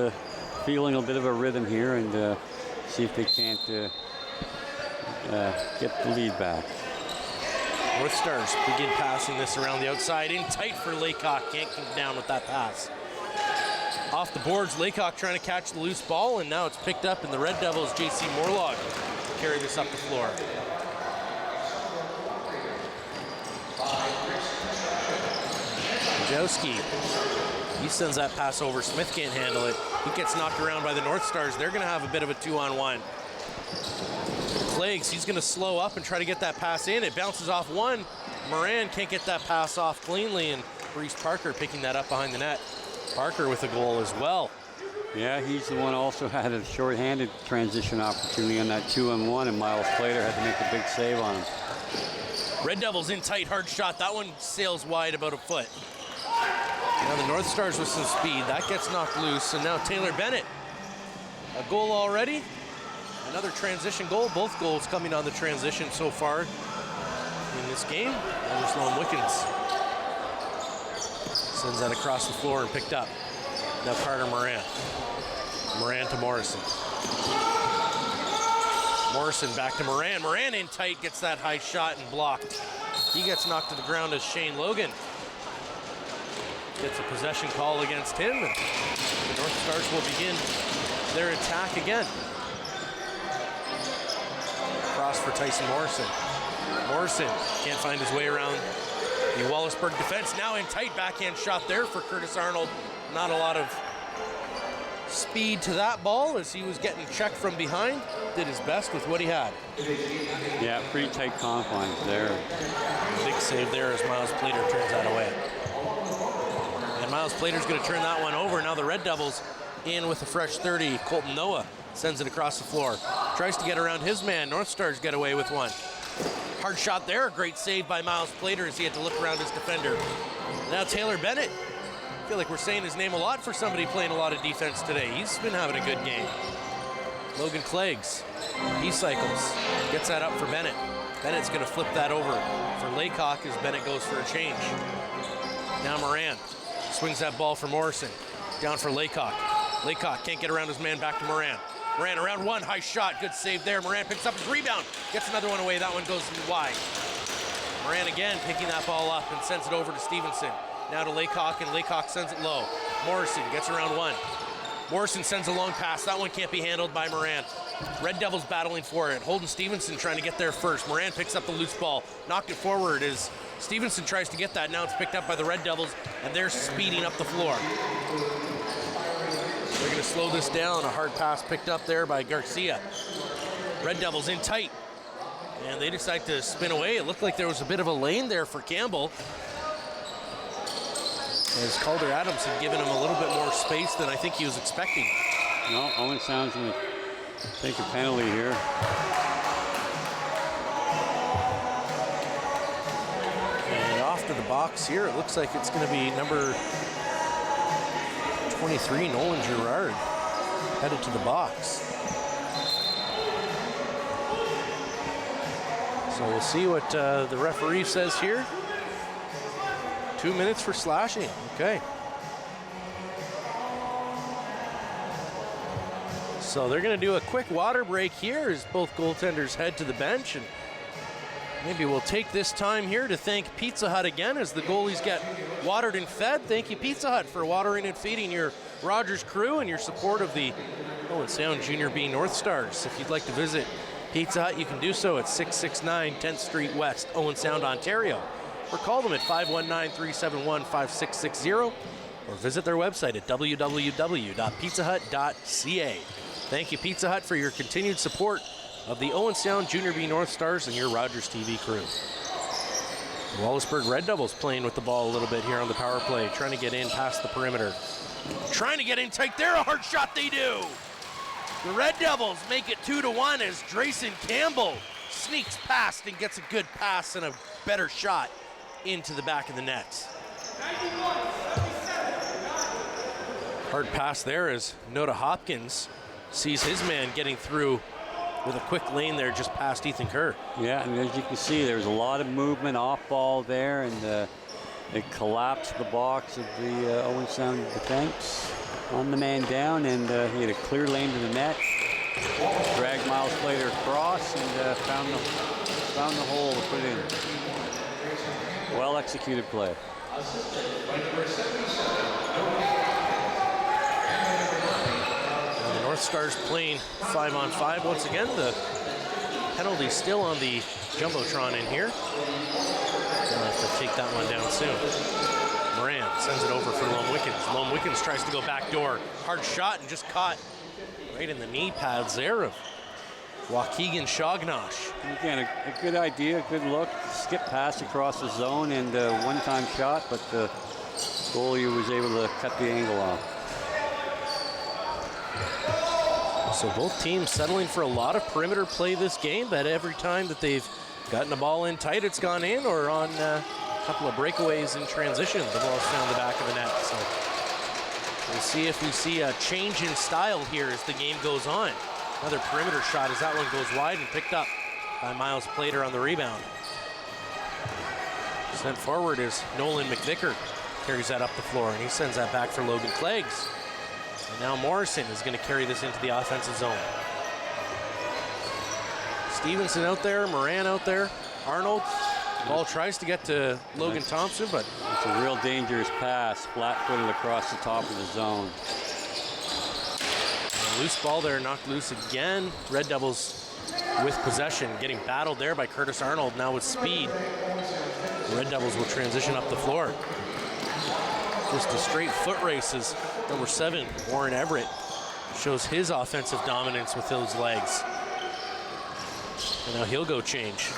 feeling a bit of a rhythm here, and see if they can't get the lead back. North Stars begin passing this around the outside, in tight for Laycock. Can't come down with that pass. Off the boards, Laycock trying to catch the loose ball, and now it's picked up, and the Red Devils, J.C. Morlog, carry this up the floor. Jowski, he sends that pass over. Smith can't handle it. He gets knocked around by the North Stars. They're going to have a bit of a 2-on-1. Plagues, he's going to slow up and try to get that pass in. It bounces off one. Moran can't get that pass off cleanly, and Brees Parker picking that up behind the net. Parker with a goal as well. Yeah, he's the one also had a short-handed transition opportunity on that 2-on-1, and Miles Plater had to make a big save on him. Red Devils in tight, hard shot. That one sails wide about a foot. Now the North Stars with some speed. That gets knocked loose, and now Taylor Bennett. A goal already. Another transition goal. Both goals coming on the transition so far in this game. Everslome Wickens sends that across the floor and picked up. Now Carter Moran. Moran to Morrison. Morrison back to Moran. Moran in tight, gets that high shot and blocked. He gets knocked to the ground as Shane Logan gets a possession call against him, and the North Stars will begin their attack again. Cross for Tyson Morrison. Morrison can't find his way around the Wallaceburg defense. Now in tight, backhand shot there for Curtis Arnold. Not a lot of speed to that ball as he was getting checked from behind. Did his best with what he had. Yeah, pretty tight confines there. Big save there as Miles Plater turns that away. And Miles Plater's going to turn that one over. Now the Red Devils in with a fresh 30. Colton Noah sends it across the floor. Tries to get around his man. North Stars get away with one. Hard shot there. Great save by Miles Plater as he had to look around his defender. Now Taylor Bennett. I feel like we're saying his name a lot for somebody playing a lot of defense today. He's been having a good game. Logan Cleggs, he cycles, gets that up for Bennett. Bennett's going to flip that over for Laycock as Bennett goes for a change. Now Moran swings that ball for Morrison. Down for Laycock. Laycock can't get around his man, back to Moran. Moran around one, high shot, good save there. Moran picks up his rebound, gets another one away. That one goes wide. Moran again picking that ball up and sends it over to Stevenson. Now to Laycock, and Laycock sends it low. Morrison gets around one. Morrison sends a long pass. That one can't be handled by Moran. Red Devils battling for it. Holden Stevenson trying to get there first. Moran picks up the loose ball, knocked it forward as Stevenson tries to get that. Now it's picked up by the Red Devils, and they're speeding up the floor. They're going to slow this down. A hard pass picked up there by Garcia. Red Devils in tight, and they decide to spin away. It looked like there was a bit of a lane there for Campbell, as Calder Adams had given him a little bit more space than I think he was expecting. No, Owen Sound's going to take a penalty here. And off to the box here, it looks like it's going to be number 23, Nolan Gerard, headed to the box. So we'll see what the referee says here. 2 minutes for slashing. Okay. So they're going to do a quick water break here as both goaltenders head to the bench, and maybe we'll take this time here to thank Pizza Hut again as the goalies get watered and fed. Thank you, Pizza Hut, for watering and feeding your Rogers crew and your support of the Owen Sound Junior B North Stars. If you'd like to visit Pizza Hut, you can do so at 669 10th Street West, Owen Sound, Ontario. Or call them at 519-371-5660, or visit their website at www.pizzahut.ca. Thank you, Pizza Hut, for your continued support of the Owen Sound Junior B North Stars and your Rogers TV crew. The Wallaceburg Red Devils playing with the ball a little bit here on the power play, trying to get in past the perimeter. Trying to get in tight there, a hard shot they do. The Red Devils make it 2-1 as Drayson Campbell sneaks past and gets a good pass and a better shot into the back of the net. Hard pass there as Noda Hopkins sees his man getting through with a quick lane there just past Ethan Kerr. Yeah, and as you can see, there's a lot of movement off ball there, and it collapsed the box of the Owen Sound defense on the man down, and he had a clear lane to the net. Dragged Miles Plater across and found the hole to put in. Well executed play. And the North Stars playing 5-on-5 once again. The penalty still on the Jumbotron in here. They'll have to take that one down soon. Moran sends it over for Lom Wickens. Lom Wickens tries to go back door. Hard shot and just caught right in the knee pads there of Waukegan Shognosh. Again, a good idea, good look. Skip pass across the zone and one-time shot, but the goalie was able to cut the angle off. So both teams settling for a lot of perimeter play this game, but every time that they've gotten the ball in tight, it's gone in, or on a couple of breakaways in transition, the ball's found the back of the net. So we'll see if we see a change in style here as the game goes on. Another perimeter shot as that one goes wide and picked up by Miles Plater on the rebound. Sent forward is Nolan McVicker. Carries that up the floor, and he sends that back for Logan Cleggs. And now Morrison is going to carry this into the offensive zone. Stevenson out there, Moran out there, Arnold. Ball tries to get to Logan Thompson, but it's a real dangerous pass, flat-footed across the top of the zone. Loose ball there, knocked loose again. Red Devils with possession, getting battled there by Curtis Arnold, now with speed. The Red Devils will transition up the floor. Just a straight foot race as number 7, Warren Everett, shows his offensive dominance with those legs. And now he'll go change.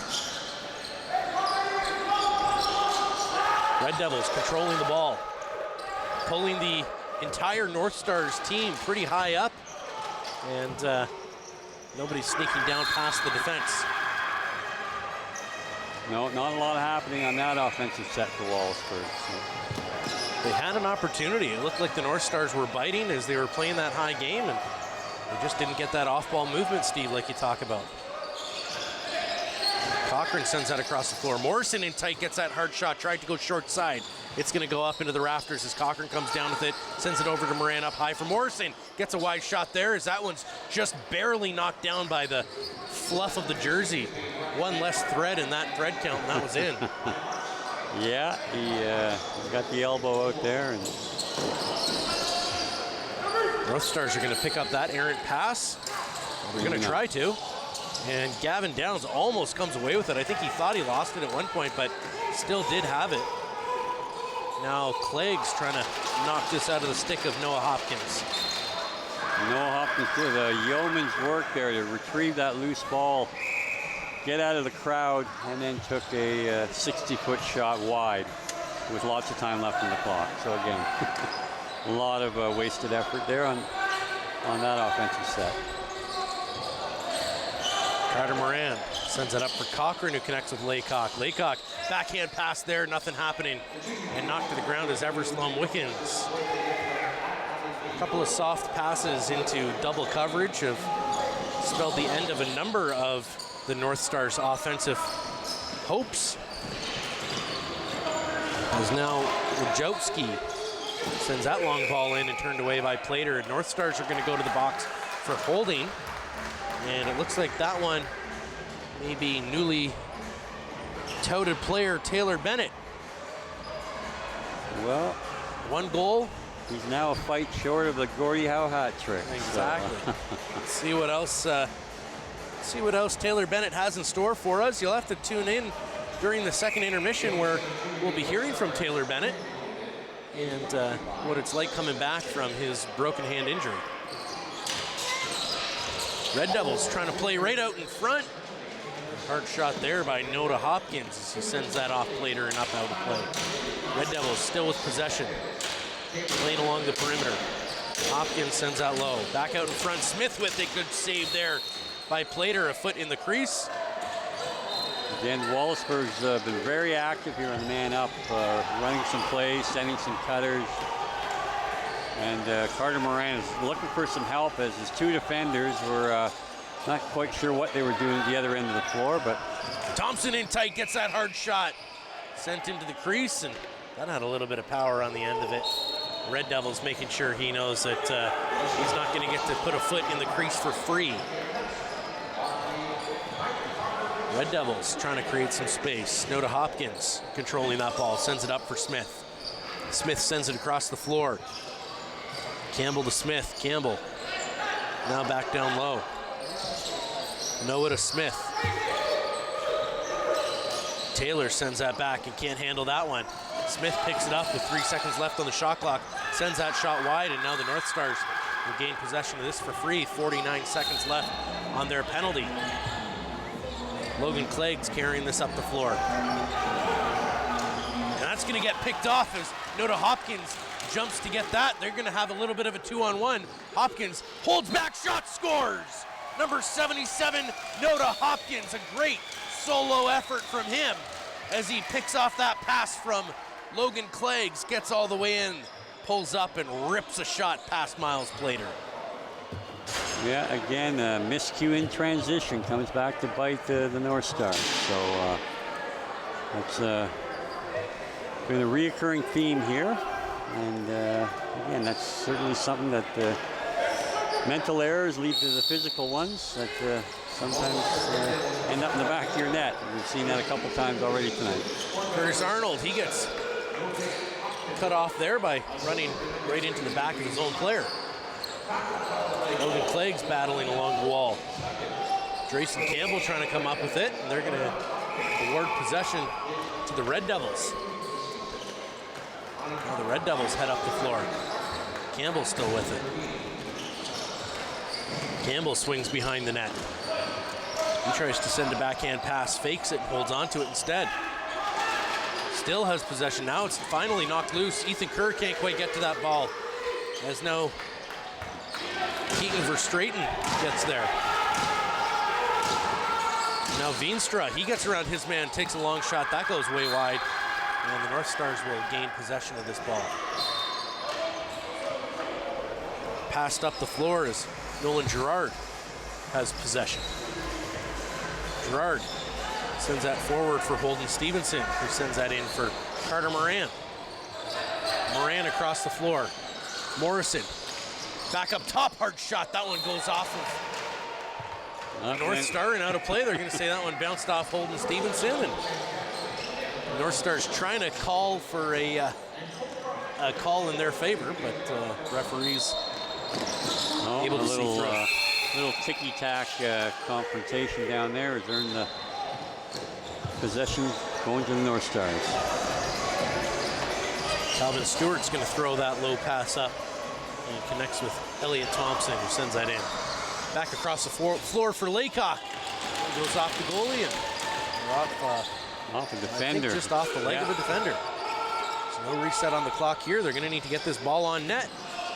Red Devils controlling the ball. pulling the entire North Stars team pretty high up, and nobody's sneaking down past the defense. No, not a lot happening on that offensive set for Wallaceburg. So. They had an opportunity. It looked like the North Stars were biting as they were playing that high game, and they just didn't get that off-ball movement, Steve, like you talk about. Cochran sends that across the floor. Morrison in tight, gets that hard shot, tried to go short side. It's going to go up into the rafters as Cochran comes down with it, sends it over to Moran up high for Morrison. Gets a wide shot there as that one's just barely knocked down by the fluff of the jersey. One less thread in that thread count, and that was in. Yeah, he got the elbow out there. And North Stars are going to pick up that errant pass. They're going to try to. And Gavin Downs almost comes away with it. I think he thought he lost it at one point, but still did have it. Now Clegg's trying to knock this out of the stick of Noah Hopkins. Noah Hopkins did a yeoman's work there to retrieve that loose ball, get out of the crowd, and then took a 60-foot shot wide with lots of time left in the clock. So again, a lot of wasted effort there on that offensive set. Carter Moran sends it up for Cochran, who connects with Laycock. Laycock, backhand pass there, nothing happening. And knocked to the ground is Everslum Wickens. A couple of soft passes into double coverage have spelled the end of a number of the North Stars offensive hopes. As now Wojcicki sends that long ball in and turned away by Plater. North Stars are going to go to the box for holding. And it looks like that one may be newly touted player Taylor Bennett. Well, one goal. He's now a fight short of the Gordie Howe hat trick. Exactly. So. Let's see what else. See what else Taylor Bennett has in store for us. You'll have to tune in during the second intermission, where we'll be hearing from Taylor Bennett and what it's like coming back from his broken hand injury. Red Devils trying to play right out in front. Hard shot there by Noah Hopkins as he sends that off Plater and up out of play. Red Devils still with possession, playing along the perimeter. Hopkins sends that low. Back out in front, Smith with it. Good save there by Plater, a foot in the crease. Again, Wallaceburg's been very active here on the man up, running some plays, sending some cutters. And Carter Moran is looking for some help as his two defenders were not quite sure what they were doing at the other end of the floor, but Thompson in tight, gets that hard shot. Sent into the crease, and that had a little bit of power on the end of it. Red Devils making sure he knows that he's not going to get to put a foot in the crease for free. Red Devils trying to create some space. Noah Hopkins controlling that ball, sends it up for Smith. Smith sends it across the floor. Campbell to Smith. Campbell now back down low. Noah to Smith. Taylor sends that back and can't handle that one. Smith picks it up with 3 seconds left on the shot clock, sends that shot wide, and now the North Stars will gain possession of this for free. 49 seconds left on their penalty. Logan Clegg's carrying this up the floor. And that's going to get picked off as Noah Hopkins jumps to get that. They're going to have a little bit of a 2-on-1. Hopkins holds back, shot, scores! Number 77, Noah Hopkins. A great solo effort from him as he picks off that pass from Logan Cleggs, gets all the way in, pulls up and rips a shot past Miles Plater. Yeah, again, miscue in transition comes back to bite the North Stars. So that's been a reoccurring theme here. And again, that's certainly something that mental errors lead to the physical ones that sometimes end up in the back of your net. We've seen that a couple times already tonight. Curtis Arnold, he gets cut off there by running right into the back of his own player. Logan Clegg's battling along the wall. Drayson Campbell trying to come up with it, and they're going to award possession to the Red Devils. Now the Red Devils head up the floor. Campbell's still with it. Campbell swings behind the net. He tries to send a backhand pass, fakes it, and holds on to it instead. still has possession. Now it's finally knocked loose. Ethan Kerr can't quite get to that ball. As now Keaton Verstraeten gets there. Now Veenstra, he gets around his man, takes a long shot. That goes way wide. And the North Stars will gain possession of this ball. Passed up the floor as Nolan Gerard has possession. Gerard sends that forward for Holden Stevenson, who sends that in for Carter Moran. Moran across the floor. Morrison back up top, hard shot. That one goes off of North Star and out of play. They're going to say that one bounced off Holden Stevenson, and North Star's trying to call for a call in their favor, but referees able to see through. Little ticky-tack confrontation down there has earned the possession going to the North Stars. Calvin Stewart's going to throw that low pass up and connects with Elliot Thompson, who sends that in. Back across the floor for Laycock. Goes off the goalie and off the defender. I think just off the leg of the defender. So no reset on the clock here. They're going to need to get this ball on net.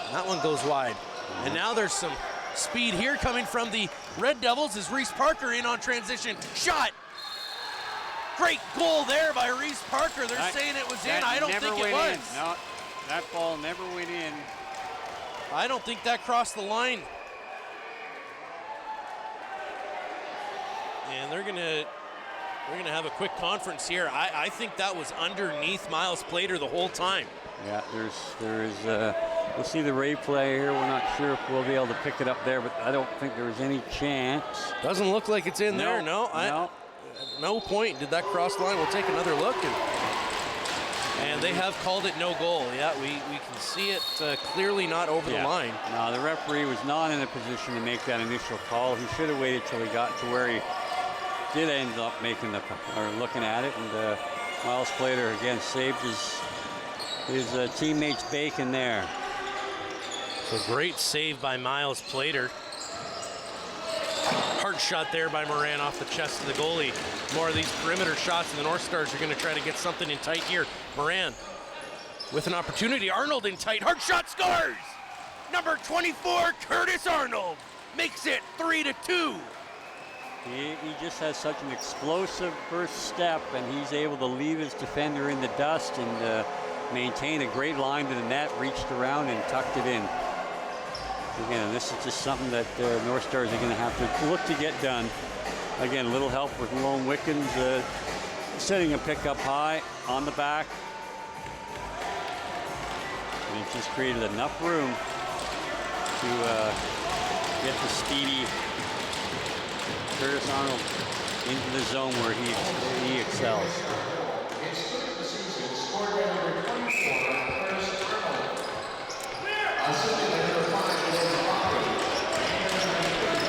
And that one goes wide. And now there's some speed here coming from the Red Devils as Reese Parker in on transition. Shot! Great goal there by Reese Parker. They're saying it was in. I don't think it was. No, that ball never went in. I don't think that crossed the line. And they're gonna have a quick conference here. I think that was underneath Miles Plater the whole time. Yeah, we'll see the replay here. We're not sure if we'll be able to pick it up there, but I don't think there was any chance. Doesn't look like it's in there. No. At no point did that cross the line. We'll take another look. And they have called it no goal. Yeah, we can see it clearly not over the line. No, the referee was not in a position to make that initial call. He should have waited till he got to where he did end up looking at it. And Miles Plater again saved his teammate's bacon there. So great save by Miles Plater. Hard shot there by Moran off the chest of the goalie. More of these perimeter shots, and the North Stars are going to try to get something in tight here. Moran with an opportunity. Arnold in tight. Hard shot, scores! Number 24, Curtis Arnold, makes it 3-2. He just has such an explosive first step, and he's able to leave his defender in the dust and maintain a great line to the net, reached around and tucked it in. Again, this is just something that North Stars are going to have to look to get done. Again, a little help with Lone Wickens setting a pick up high on the back. And it just created enough room to get the speedy Curtis Arnold into the zone where he excels.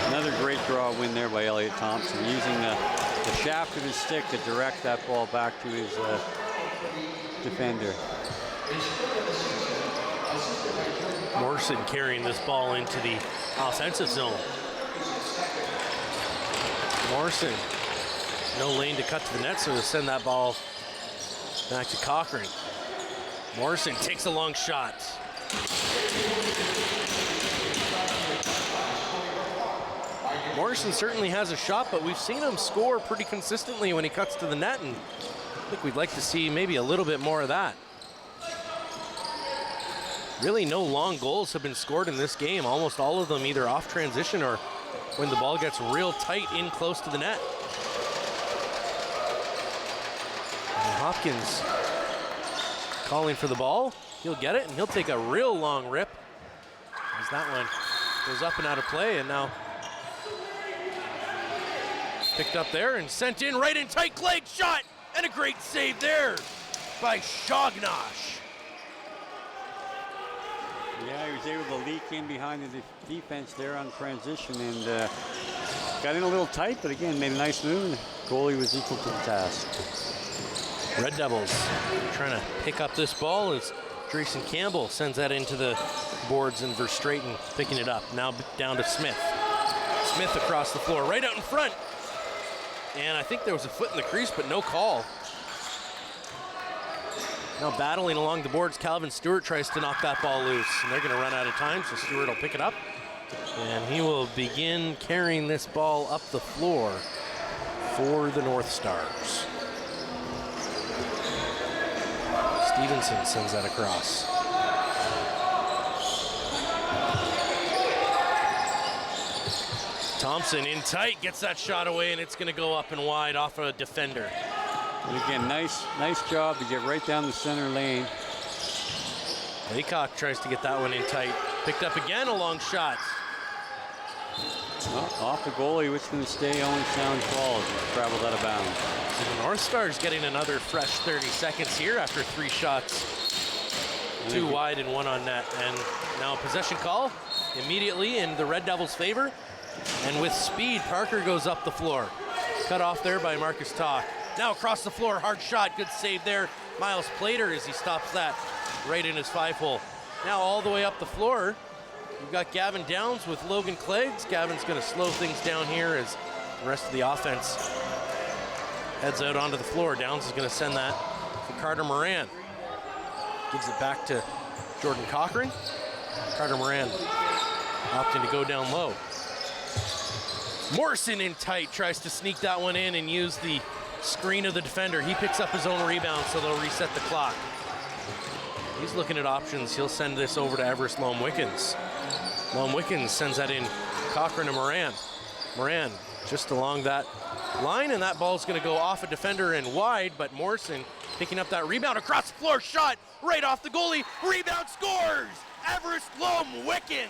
Another great draw win there by Elliot Thompson, using the shaft of his stick to direct that ball back to his defender. Morrison carrying this ball into the offensive zone. Morrison, no lane to cut to the net, so to send that ball back to Cochrane. Morrison takes a long shot. Morrison certainly has a shot, but we've seen him score pretty consistently when he cuts to the net, and I think we'd like to see maybe a little bit more of that. Really no long goals have been scored in this game. Almost all of them either off transition or when the ball gets real tight in close to the net. And Hopkins calling for the ball. He'll get it, and he'll take a real long rip as that one goes up and out of play, and now picked up there and sent in right in tight. Clegg shot, and a great save there by Shognosh. Yeah, he was able to leak in behind the defense there on transition and got in a little tight, but again, made a nice move. The goalie was equal to the task. Red Devils trying to pick up this ball as Drayson Campbell sends that into the boards, and Verstraeten picking it up. Now down to Smith. Smith across the floor, right out in front. And I think there was a foot in the crease, but no call. Now battling along the boards, Calvin Stewart tries to knock that ball loose, and they're going to run out of time, so Stewart will pick it up. And he will begin carrying this ball up the floor for the North Stars. Stevenson sends that across. Thompson in tight, gets that shot away, and it's going to go up and wide off of a defender. And again, nice job to get right down the center lane. Laycock tries to get that one in tight. Picked up again, a long shot. Well, off the goalie, which is going to stay Owen Sound ball as it travels out of bounds. So the North Stars getting another fresh 30 seconds here after 3 shots. 2 wide and 1 on net. And now a possession call immediately in the Red Devils' favor. And with speed, Parker goes up the floor. Cut off there by Marcus Talk. Now across the floor, hard shot, good save there. Miles Plater as he stops that right in his 5-hole. Now all the way up the floor, we've got Gavin Downs with Logan Cleggs. Gavin's going to slow things down here as the rest of the offense heads out onto the floor. Downs is going to send that to Carter Moran. Gives it back to Jordan Cochran. Carter Moran opting to go down low. Morrison in tight, tries to sneak that one in and use the screen of the defender. He picks up his own rebound, so they'll reset the clock. He's looking at options. He'll send this over to Everest Loam-Wickens. Loam-Wickens sends that in Cochran and Moran. Moran just along that line, and that ball's going to go off a defender and wide, but Morrison picking up that rebound across the floor, shot right off the goalie, rebound, scores! Everest Loam-Wickens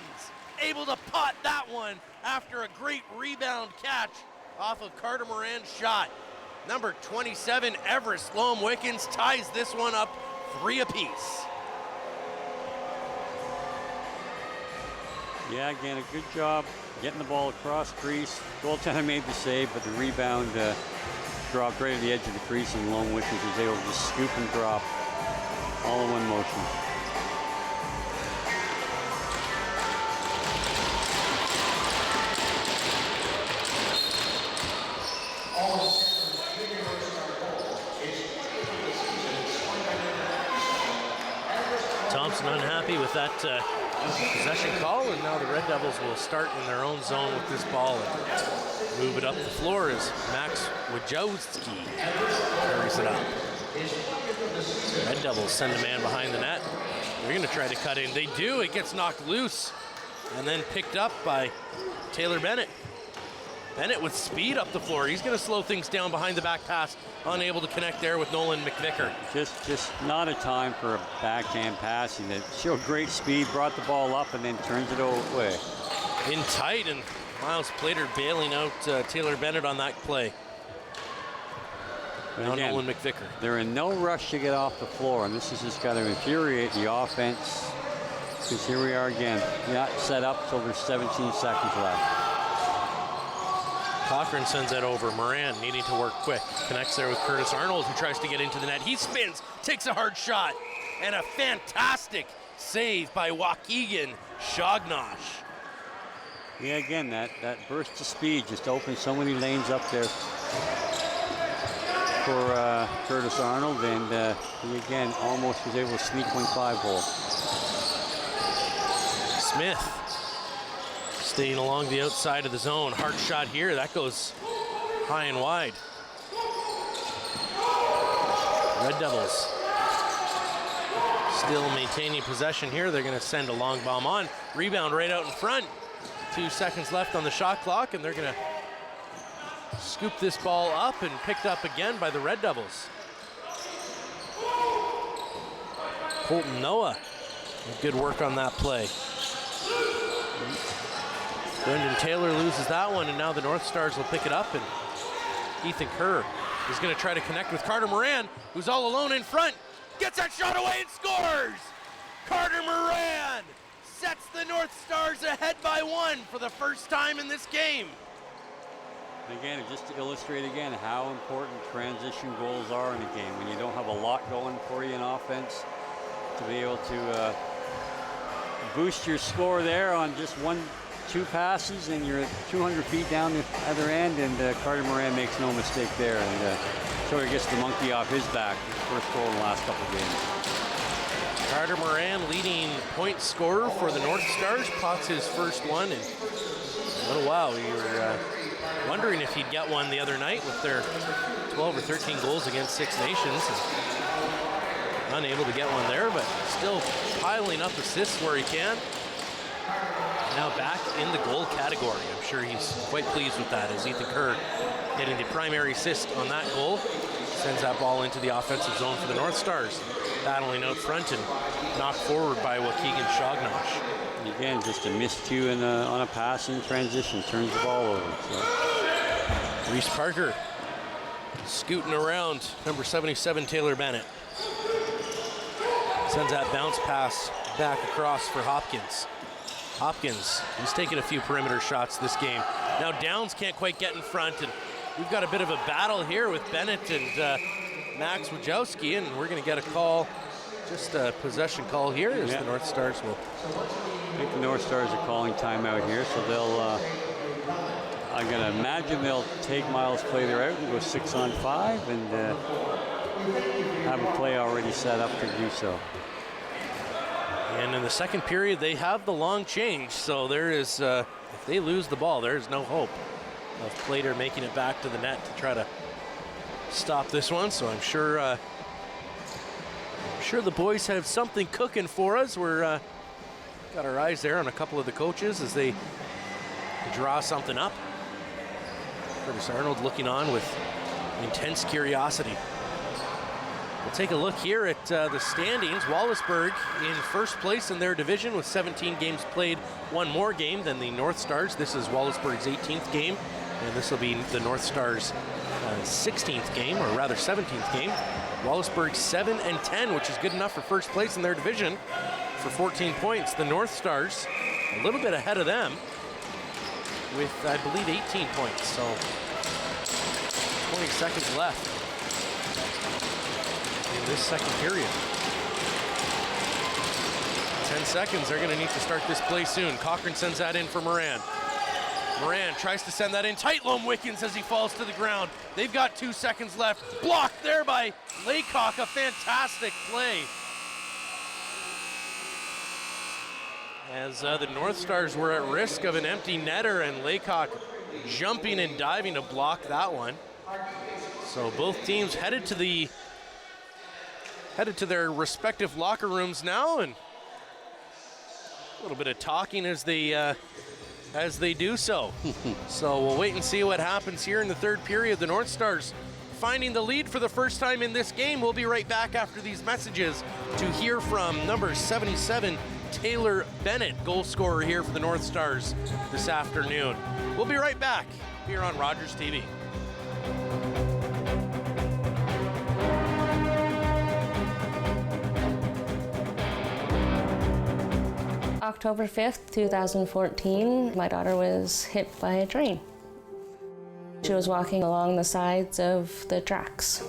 able to pot that one after a great rebound catch off of Carter Moran's shot. Number 27, Everest Loam-Wickens ties this one up 3 apiece. Yeah, again, a good job getting the ball across crease. Goaltender made the save, but the rebound dropped right at the edge of the crease, and Loam-Wickens was able to just scoop and drop all in one motion. Thompson unhappy with that possession call, and now the Red Devils will start in their own zone with this ball and move it up the floor as Max Wojcicki carries it up. Red Devils send a man behind the net. They're going to try to cut in. They do. It gets knocked loose and then picked up by Taylor Bennett. Bennett with speed up the floor. He's going to slow things down behind the back pass. Unable to connect there with Nolan McVicker. Just not a time for a backhand passing. It showed great speed, brought the ball up, and then turns it away. In tight, and Miles Plater bailing out Taylor Bennett on that play. Now again, Nolan McVicker. They're in no rush to get off the floor, and this has just got to infuriate the offense. Because here we are again. Not set up till there's 17 seconds left. Cochran sends that over. Moran needing to work quick. Connects there with Curtis Arnold, who tries to get into the net. He spins, takes a hard shot, and a fantastic save by Waukegan Shognosh. Yeah, again, that burst of speed just opened so many lanes up there for Curtis Arnold, and he again almost was able to sneak 1-5-hole. Smith staying along the outside of the zone. Hard shot here. That goes high and wide. Red Devils still maintaining possession here. They're going to send a long bomb on. Rebound right out in front. 2 seconds left on the shot clock, and they're going to scoop this ball up and picked up again by the Red Devils. Colton Noah, good work on that play. Brendan Taylor loses that one, and now the North Stars will pick it up, and Ethan Kerr is going to try to connect with Carter Moran, who's all alone in front. Gets that shot away and scores! Carter Moran sets the North Stars ahead by 1 for the first time in this game. Again, just to illustrate again how important transition goals are in a game when you don't have a lot going for you in offense, to be able to boost your score there on just one 2 passes, and you're 200 feet down the other end, and Carter Moran makes no mistake there, and sort of gets the monkey off his back. His first goal in the last couple of games. Carter Moran, leading point scorer for the North Stars, pots his first one in a little while. We were wondering if he'd get one the other night with their 12 or 13 goals against Six Nations. Unable to get one there, but still piling up assists where he can. Now back in the goal category. I'm sure he's quite pleased with that, as Ethan Kerr getting the primary assist on that goal. Sends that ball into the offensive zone for the North Stars. Battling out front and knocked forward by Waukegan Shognosh. Again, just a miscue on a pass in transition. Turns the ball over. So. Reese Parker scooting around number 77, Taylor Bennett. Sends that bounce pass back across for Hopkins. Hopkins, he's taken a few perimeter shots this game. Now Downs can't quite get in front, and we've got a bit of a battle here with Bennett and Max Wojcicki, and we're going to get a call, just a possession call here, as the North Stars will. I think the North Stars are calling timeout here, so they'll, I'm going to imagine they'll take Miles Plater out and go 6-on-5, and have a play already set up to do so. And in the second period, they have the long change, so there is, if they lose the ball, there's no hope of Plater making it back to the net to try to stop this one. So I'm sure the boys have something cooking for us. We're got our eyes there on a couple of the coaches as they draw something up. Curtis Arnold looking on with intense curiosity. We'll take a look here at the standings. Wallaceburg in first place in their division with 17 games played, one more game than the North Stars. This is Wallaceburg's 18th game, and this will be the North Stars' 16th game, or rather 17th game. Wallaceburg 7-10, which is good enough for first place in their division for 14 points. The North Stars a little bit ahead of them with, I believe, 18 points. So 20 seconds left in this second period. 10 seconds. They're going to need to start this play soon. Cochran sends that in for Moran. Moran tries to send that in. Tight Lome Wickens as he falls to the ground. They've got 2 seconds left. Blocked there by Laycock. A fantastic play. As the North Stars were at risk of an empty netter, and Laycock jumping and diving to block that one. So both teams headed to their respective locker rooms now, and a little bit of talking as they do so. So we'll wait and see what happens here in the third period. The North Stars finding the lead for the first time in this game. We'll be right back after these messages to hear from number 77, Taylor Bennett, goal scorer here for the North Stars this afternoon. We'll be right back here on Rogers TV. October 5th, 2014, my daughter was hit by a train. She was walking along the sides of the tracks,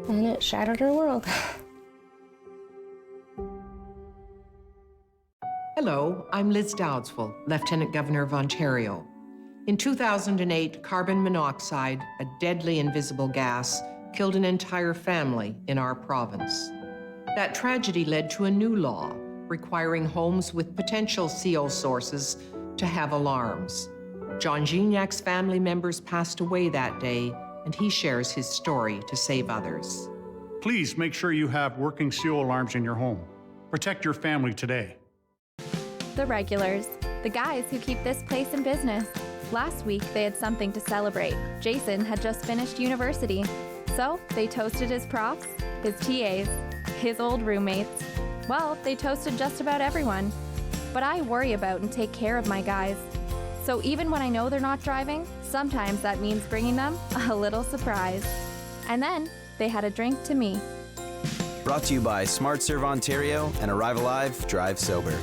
and it shattered her world. Hello, I'm Liz Dowdsville, Lieutenant Governor of Ontario. In 2008, carbon monoxide, a deadly invisible gas, killed an entire family in our province. That tragedy led to a new law requiring homes with potential CO sources to have alarms. John Gignac's family members passed away that day, and he shares his story to save others. Please make sure you have working CO alarms in your home. Protect your family today. The regulars, the guys who keep this place in business. Last week, they had something to celebrate. Jason had just finished university, so they toasted his profs, his TAs, his old roommates. Well, they toasted just about everyone. But I worry about and take care of my guys. So even when I know they're not driving, sometimes that means bringing them a little surprise. And then they had a drink to me. Brought to you by Smart Serve Ontario and Arrive Alive, Drive Sober.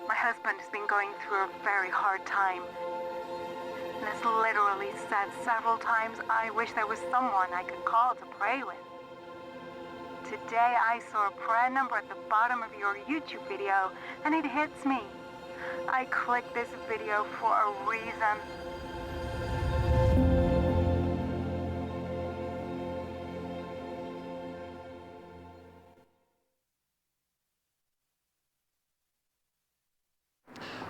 My husband has been going through a very hard time. And has literally said several times, I wish there was someone I could call to pray with. today I saw a prayer number at the bottom of your YouTube video, and it hits me. I clicked this video for a reason.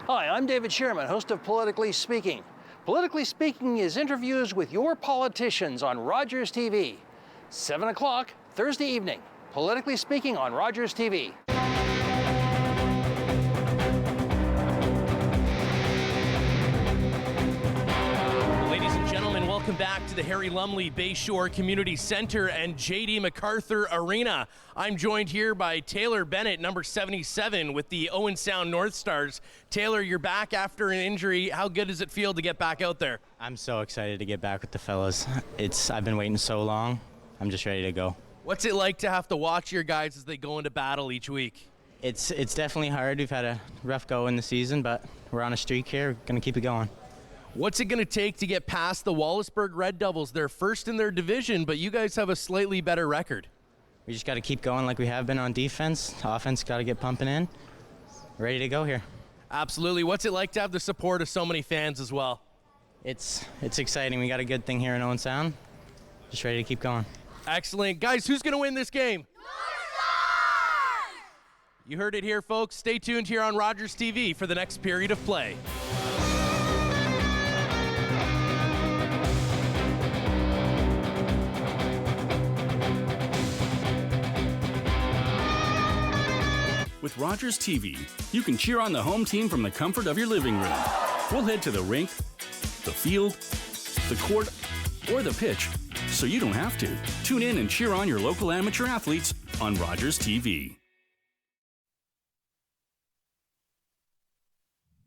Hi, I'm David Sherman, host of Politically Speaking. Politically Speaking is interviews with your politicians on Rogers TV. 7 o'clock Thursday evening. Politically Speaking on Rogers TV. Ladies and gentlemen, welcome back to the Harry Lumley Bayshore Community Center and J.D. MacArthur Arena. I'm joined here by Taylor Bennett, number 77, with the Owen Sound North Stars. Taylor, you're back after an injury. How good does it feel to get back out there? I'm so excited to get back with the fellas. I've been waiting so long. I'm just ready to go. What's it like to have to watch your guys as they go into battle each week? It's definitely hard. We've had a rough go in the season, but we're on a streak here. We're going to keep it going. What's it going to take to get past the Wallaceburg Red Devils? They're first in their division, but you guys have a slightly better record. We just got to keep going like we have been on defense. Offense got to get pumping in. Ready to go here. Absolutely. What's it like to have the support of so many fans as well? It's exciting. We got a good thing here in Owen Sound. Just ready to keep going. Excellent. Guys, who's going to win this game? You heard it here, folks. Stay tuned here on Rogers TV for the next period of play. With Rogers TV, you can cheer on the home team from the comfort of your living room. We'll head to the rink, the field, the court, or the pitch, so you don't have to. Tune in and cheer on your local amateur athletes on Rogers TV.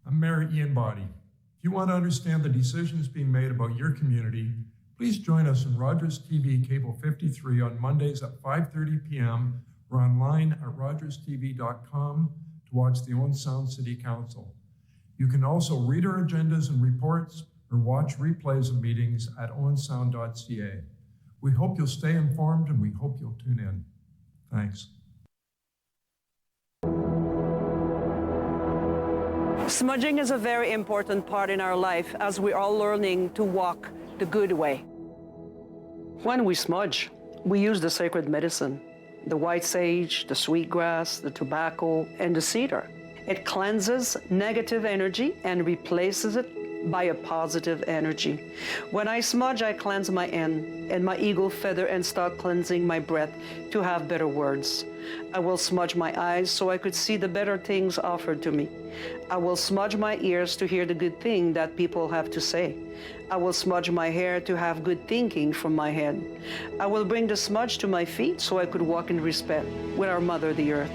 I'm Mayor Ian Boddy. If you want to understand the decisions being made about your community, please join us on Rogers TV Cable 53 on Mondays at 5:30 p.m. or online at rogerstv.com to watch the Owen Sound City Council. You can also read our agendas and reports or watch replays of meetings at owensound.ca. We hope you'll stay informed and we hope you'll tune in. Thanks. Smudging is a very important part in our life as we're all learning to walk the good way. When we smudge, we use the sacred medicine, the white sage, the sweetgrass, the tobacco, and the cedar. It cleanses negative energy and replaces it by a positive energy. When I smudge, I cleanse my end and my eagle feather and start cleansing my breath to have better words. I will smudge my eyes so I could see the better things offered to me. I will smudge my ears to hear the good thing that people have to say. I will smudge my hair to have good thinking from my head. I will bring the smudge to my feet so I could walk in respect with our Mother, the Earth.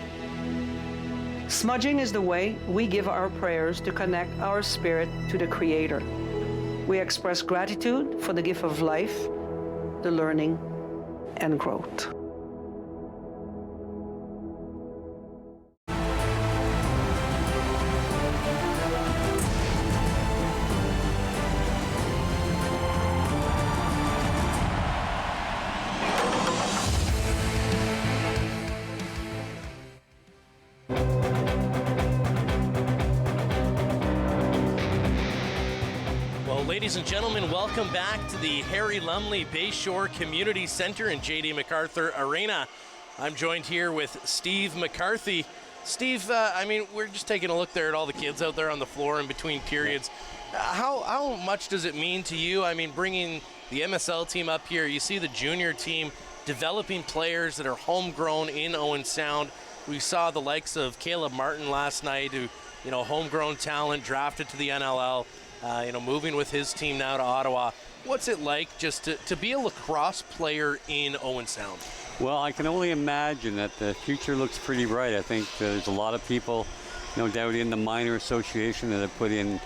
Smudging is the way we give our prayers to connect our spirit to the Creator. We express gratitude for the gift of life, the learning, and growth. Ladies and gentlemen, welcome back to the Harry Lumley Bayshore Community Center and J.D. MacArthur Arena. I'm joined here with Steve McCarthy. Steve, we're just taking a look there at all the kids out there on the floor in between periods. How much does it mean to you? Bringing the MSL team up here, you see the junior team developing players that are homegrown in Owen Sound. We saw the likes of Caleb Martin last night, who, homegrown talent, drafted to the NLL. Moving with his team now to Ottawa. What's it like just to be a lacrosse player in Owen Sound? Well, I can only imagine that the future looks pretty bright. I think there's a lot of people, no doubt, in the minor association that have put in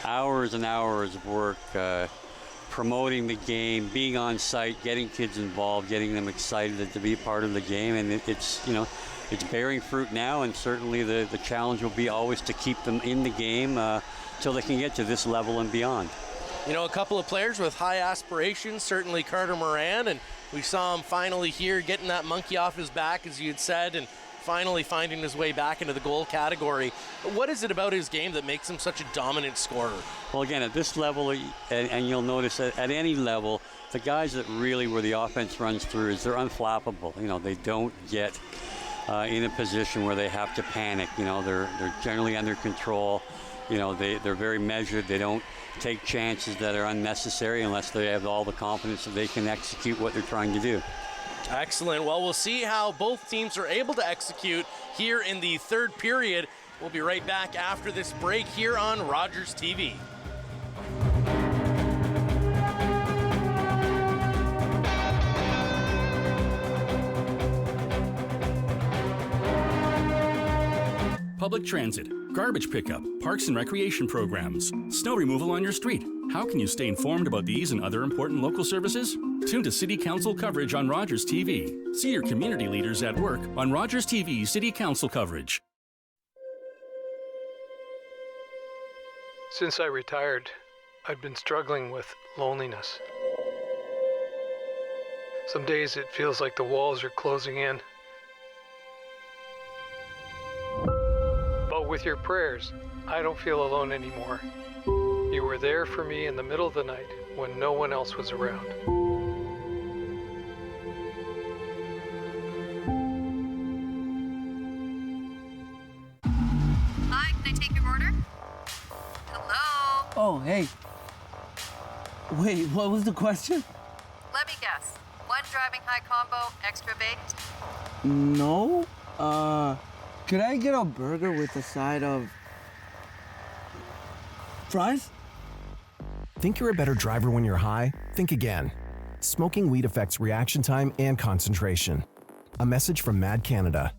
hours and hours of work promoting the game, being on site, getting kids involved, getting them excited to be part of the game, and it's bearing fruit now, and certainly the challenge will be always to keep them in the game till they can get to this level and beyond. A couple of players with high aspirations, certainly Carter Moran and We saw him finally here getting that monkey off his back, as you had said, and finally finding his way back into the goal category. What is it about his game that makes him such a dominant scorer? Well, again, at this level, and you'll notice that at any level, the guys that really where the offense runs through is they're unflappable. You know, they don't get in a position where they have to panic. You know, they're generally under control. You know, they're very measured. They don't take chances that are unnecessary unless they have all the confidence that they can execute what they're trying to do. Excellent. Well, we'll see how both teams are able to execute here in the third period. We'll be right back after this break here on Rogers TV. Public transit, garbage pickup, parks and recreation programs, snow removal on your street. How can you stay informed about these and other important local services? Tune to City Council coverage on Rogers TV. See your community leaders at work on Rogers TV City Council coverage. Since I retired, I've been struggling with loneliness. Some days it feels like the walls are closing in. But with your prayers, I don't feel alone anymore. You were there for me in the middle of the night when no one else was around. Hi, can I take your order? Hello? Oh, hey. Wait, what was the question? Let me guess. One driving high combo, extra baked? No. Could I get a burger with a side of fries? Think you're a better driver when you're high? Think again. Smoking weed affects reaction time and concentration. A message from Mad Canada.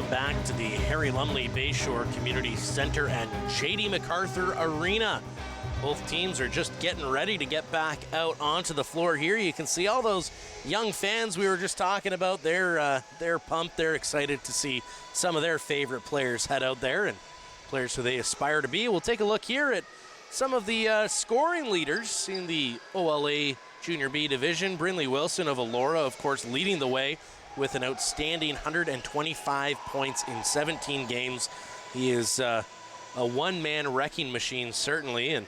Back to the Harry Lumley Bayshore Community Center and J.D. MacArthur Arena. Both teams are just getting ready to get back out onto the floor here. You can see all those young fans we were just talking about. They're pumped. They're excited to see some of their favorite players head out there and players who they aspire to be. We'll take a look here at some of the scoring leaders in the OLA Junior B division. Brinley Wilson of Elora, of course, leading the way with an outstanding 125 points in 17 games. He is a one-man wrecking machine, certainly, and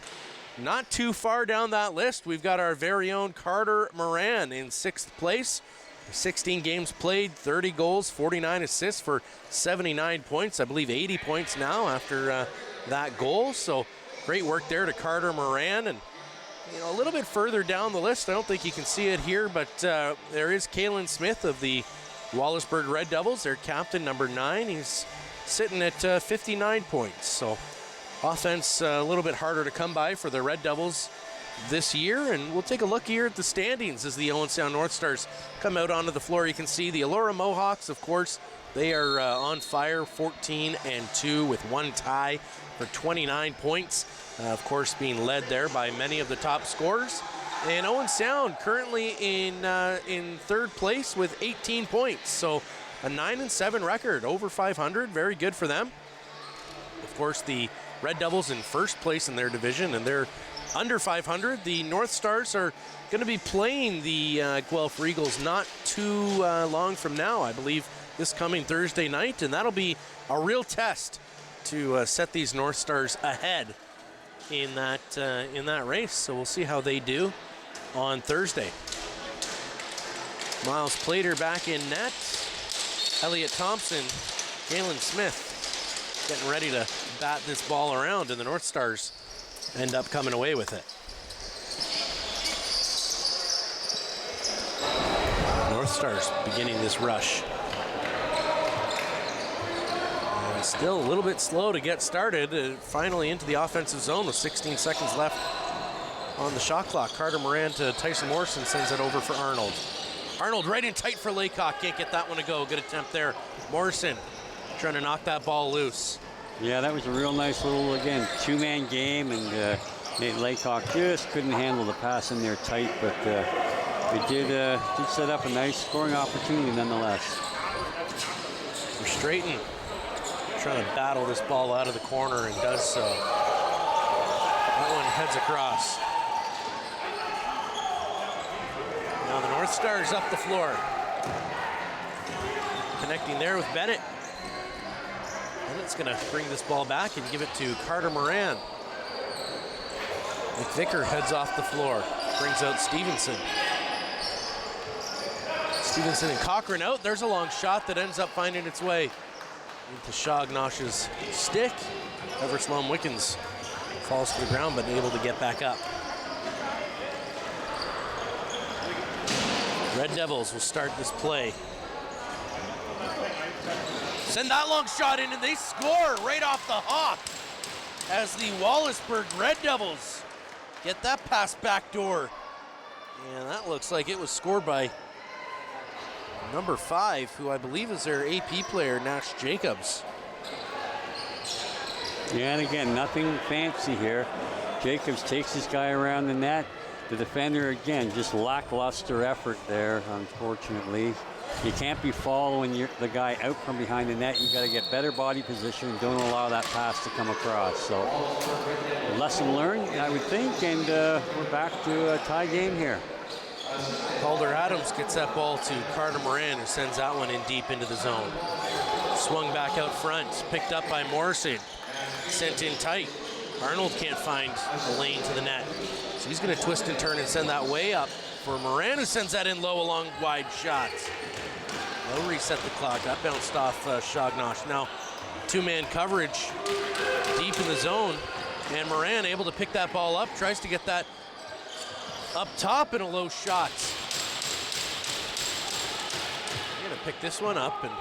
not too far down that list, we've got our very own Carter Moran in 6th place. 16 games played, 30 goals, 49 assists for 79 points. I believe 80 points now after that goal, so great work there to Carter Moran. And a little bit further down the list, I don't think you can see it here, but there is Kalen Smith of the Wallaceburg Red Devils, their captain, number 9. He's sitting at 59 points. So offense a little bit harder to come by for the Red Devils this year. And we'll take a look here at the standings as the Owen Sound North Stars come out onto the floor. You can see the Elora Mohawks, of course, they are on fire, 14-2 with one tie for 29 points. Of course, being led there by many of the top scorers. And Owen Sound currently in 3rd place with 18 points. So a 9-7 record, over 500, very good for them. Of course, the Red Devils in 1st place in their division, and they're under 500. The North Stars are going to be playing the Guelph Regals not too long from now, I believe this coming Thursday night, and that'll be a real test to set these North Stars ahead in that race. So we'll see how they do on Thursday. Miles Plater back in net. Elliot Thompson, Jalen Smith getting ready to bat this ball around, and the North Stars end up coming away with it. North Stars beginning this rush. And still a little bit slow to get started. Finally into the offensive zone with 16 seconds left on the shot clock. Carter Moran to Tyson Morrison, sends it over for Arnold. Arnold right in tight for Laycock, can't get that one to go. Good attempt there. Morrison trying to knock that ball loose. Yeah, that was a real nice little, again, two-man game, and Nate Laycock just couldn't handle the pass in there tight, but it did set up a nice scoring opportunity nonetheless. For Straighten, trying to battle this ball out of the corner and does so. That one heads across. Now the North Stars up the floor. Connecting there with Bennett. Bennett's gonna bring this ball back and give it to Carter Moran. McVicker heads off the floor, brings out Stevenson. Stevenson and Cochran out. There's a long shot that ends up finding its way into Shognosh's stick. However, Sloan Wickens falls to the ground but able to get back up. Red Devils will start this play. Send that long shot in and they score right off the hop as the Wallaceburg Red Devils get that pass back door. And that looks like it was scored by number 5, who I believe is their AP player, Nash Jacobs. Yeah, and again, nothing fancy here. Jacobs takes this guy around the net. The defender, again, just lackluster effort there, unfortunately. You can't be following the guy out from behind the net. You got to get better body position and don't allow that pass to come across. So, lesson learned, I would think, and we're back to a tie game here. Calder Adams gets that ball to Carter Moran, who sends that one in deep into the zone. Swung back out front, picked up by Morrison, sent in tight. Arnold can't find a lane to the net, so he's going to twist and turn and send that way up for Moran, who sends that in low along wide shots. They'll reset the clock. That bounced off Shognosh. Now, two-man coverage deep in the zone, and Moran able to pick that ball up, tries to get that up top in a low shot. We're gonna pick this one up, and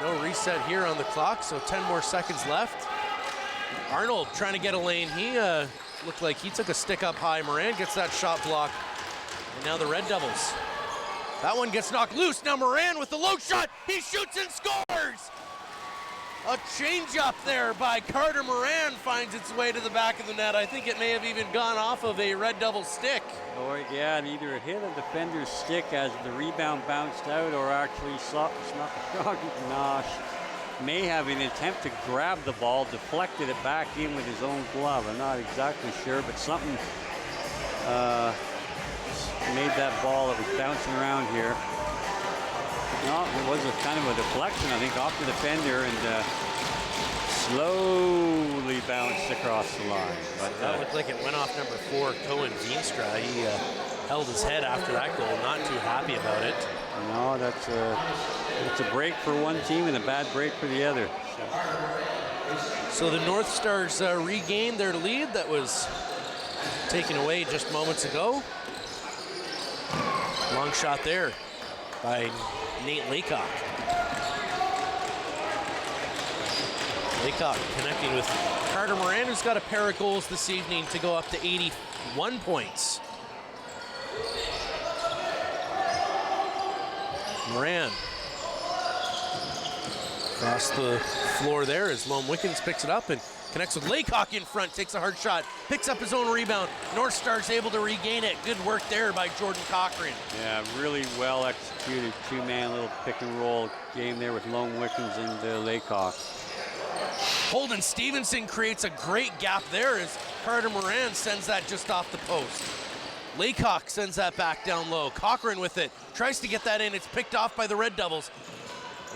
no reset here on the clock, so 10 more seconds left. Arnold trying to get a lane. He looked like he took a stick up high. Moran gets that shot blocked, and now the Red Devils. That one gets knocked loose. Now Moran with the low shot. He shoots and scores! A change-up there by Carter Moran finds its way to the back of the net. I think it may have even gone off of a Red Devil stick. Or yeah, it either hit a defender's stick as the rebound bounced out, or actually snuck Shognosh may have an attempt to grab the ball, deflected it back in with his own glove. I'm not exactly sure, but something made that ball that was bouncing around here. No, it was a kind of a deflection, I think, off the defender, and slowly bounced across the line. But that looked like it went off number 4, Cohen Veenstra. He held his head after that goal, not too happy about it. No, it's a break for one team and a bad break for the other. So the North Stars regained their lead that was taken away just moments ago. Long shot there by Nate Laycock. Laycock connecting with Carter Moran, who's got a pair of goals this evening to go up to 81 points. Moran across the floor there as Lone Wickens picks it up and connects with Laycock in front, takes a hard shot, picks up his own rebound. North Stars able to regain it. Good work there by Jordan Cochran. Yeah, really well executed two-man little pick and roll game there with Lone Wickens and Laycock. Holden Stevenson creates a great gap there as Carter Moran sends that just off the post. Laycock sends that back down low. Cochran with it, tries to get that in. It's picked off by the Red Devils.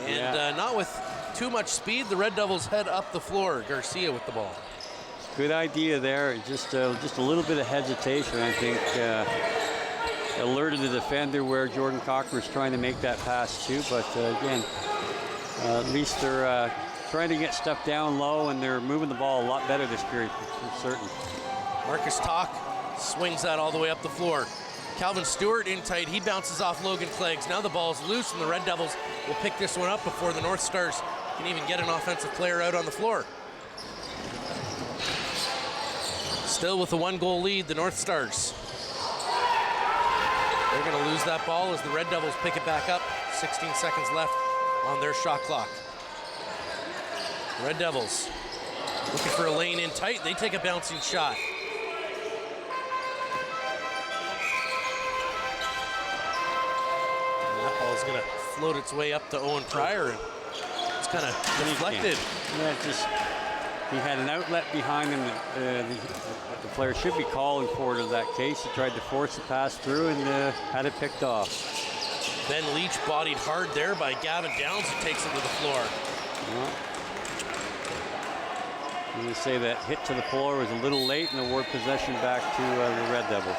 And not with too much speed, the Red Devils head up the floor. Garcia with the ball. Good idea there. Just a little bit of hesitation, I think. alerted the defender where Jordan Cochran is trying to make that pass to. But again, at least they're trying to get stuff down low, and they're moving the ball a lot better this period, for certain. Marcus Talk swings that all the way up the floor. Calvin Stewart in tight, he bounces off Logan Cleggs. Now the ball's loose, and the Red Devils will pick this one up before the North Stars can even get an offensive player out on the floor. Still with a 1-goal lead, the North Stars. They're going to lose that ball as the Red Devils pick it back up. 16 seconds left on their shot clock. Red Devils looking for a lane in tight. They take a bouncing shot. And that ball's going to float its way up to Owen Pryor, and it's kind of deflected. Yeah, he had an outlet behind him that the player should be calling for in that case. He tried to force the pass through and had it picked off. Ben Leach bodied hard there by Gavin Downs, who takes it to the floor. Yeah. I'm going to say that hit to the floor was a little late and award possession back to the Red Devils.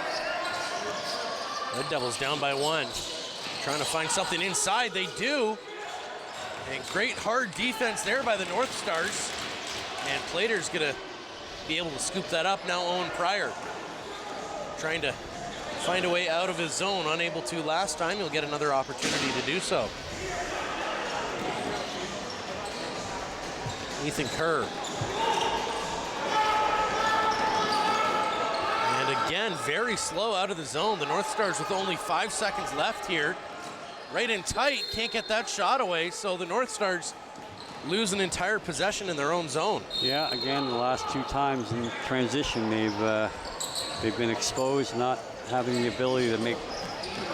Red Devils down by 1. Trying to find something inside. They do. And great hard defense there by the North Stars. And Plater's going to be able to scoop that up. Now Owen Pryor trying to find a way out of his zone. Unable to last time. He'll get another opportunity to do so. Ethan Kerr. Again, very slow out of the zone. The North Stars with only 5 seconds left here. Right in tight, can't get that shot away, so the North Stars lose an entire possession in their own zone. Yeah, again, the last 2 times in transition, they've been exposed, not having the ability to make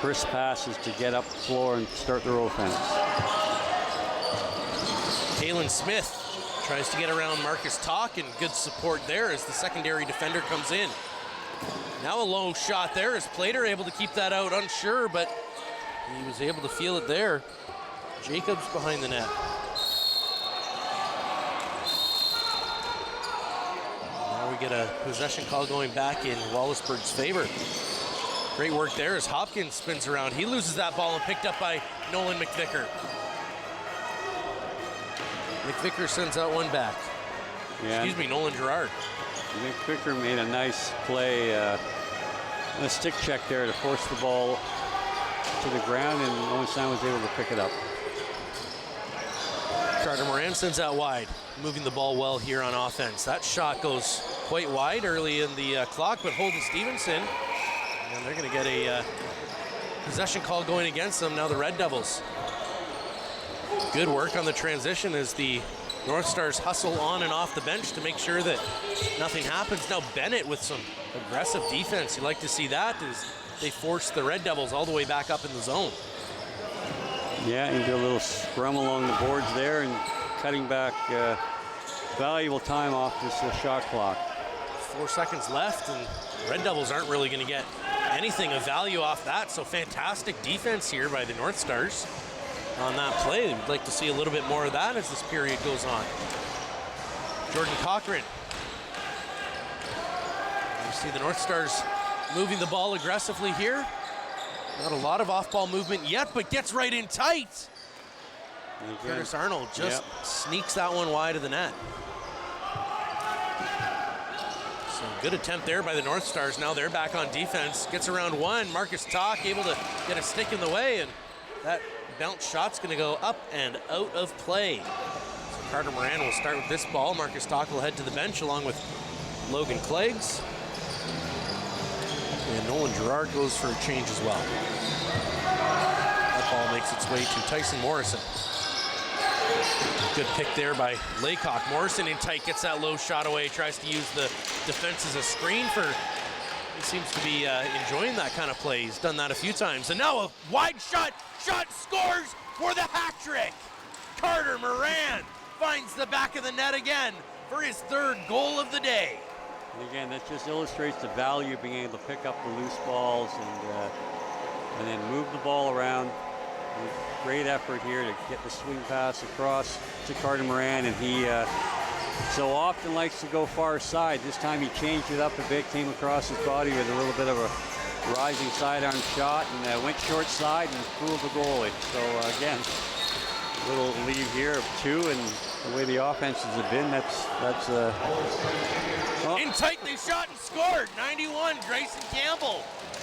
crisp passes to get up the floor and start their offense. Kalen Smith tries to get around Marcus Talk, and good support there as the secondary defender comes in. Now a low shot there. Is Plater able to keep that out? Unsure, but he was able to feel it there. Jacobs behind the net. Now we get a possession call going back in Wallaceburg's favor. Great work there as Hopkins spins around. He loses that ball and picked up by Nolan McVicker. McVicker sends out one back. Yeah. Excuse me, Nolan Gerard. McVicker made a nice play, a stick check there to force the ball to the ground, and Owen Sound was able to pick it up. Carter Moran sends out wide, moving the ball well here on offense. That shot goes quite wide early in the clock, but Holden Stevenson, and they're going to get a possession call going against them. Now the Red Devils. Good work on the transition as the North Stars hustle on and off the bench to make sure that nothing happens. Now Bennett with some aggressive defense. You like to see that as they force the Red Devils all the way back up in the zone. Yeah, into a little scrum along the boards there and cutting back valuable time off this shot clock. 4 seconds left, and Red Devils aren't really going to get anything of value off that, so fantastic defense here by the North Stars on that play. We'd like to see a little bit more of that as this period goes on. Jordan Cochran. You see the North Stars moving the ball aggressively here. Not a lot of off-ball movement yet, but gets right in tight. Curtis Arnold just sneaks that one wide of the net. So good attempt there by the North Stars. Now they're back on defense. Gets around one. Marcus Talk able to get a stick in the way, and that bounce shot's going to go up and out of play. So Carter Moran will start with this ball. Marcus Talk will head to the bench along with Logan Cleggs. And Nolan Gerard goes for a change as well. That ball makes its way to Tyson Morrison. Good pick there by Laycock. Morrison in tight, gets that low shot away, tries to use the defense as a screen for, he seems to be enjoying that kind of play. He's done that a few times. And now a wide shot scores for the hat trick. Carter Moran finds the back of the net again for his 3rd goal of the day. And again, that just illustrates the value of being able to pick up the loose balls and then move the ball around. Great effort here to get the swing pass across to Carter Moran, and he so often likes to go far side. This time he changed it up a bit, came across his body with a little bit of a rising sidearm shot and went short side and fooled the goalie. So again, little lead here of 2, and the way the offenses have been, that's In tight, they shot and scored. 91, Grayson Campbell.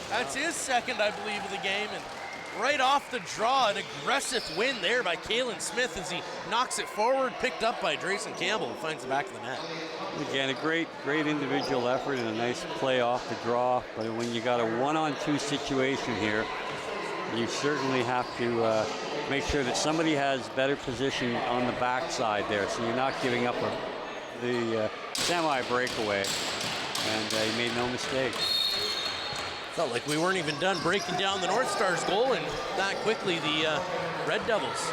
That's his second, I believe, of the game. And right off the draw, an aggressive win there by Kalen Smith as he knocks it forward, picked up by Grayson Campbell, who finds the back of the net. Again, a great individual effort and a nice play off the draw. But when you got a 1-on-2 situation here, you certainly have to make sure that somebody has better position on the backside there, so you're not giving up the semi-breakaway. And he made no mistake. Felt like we weren't even done breaking down the North Stars goal, and that quickly the Red Devils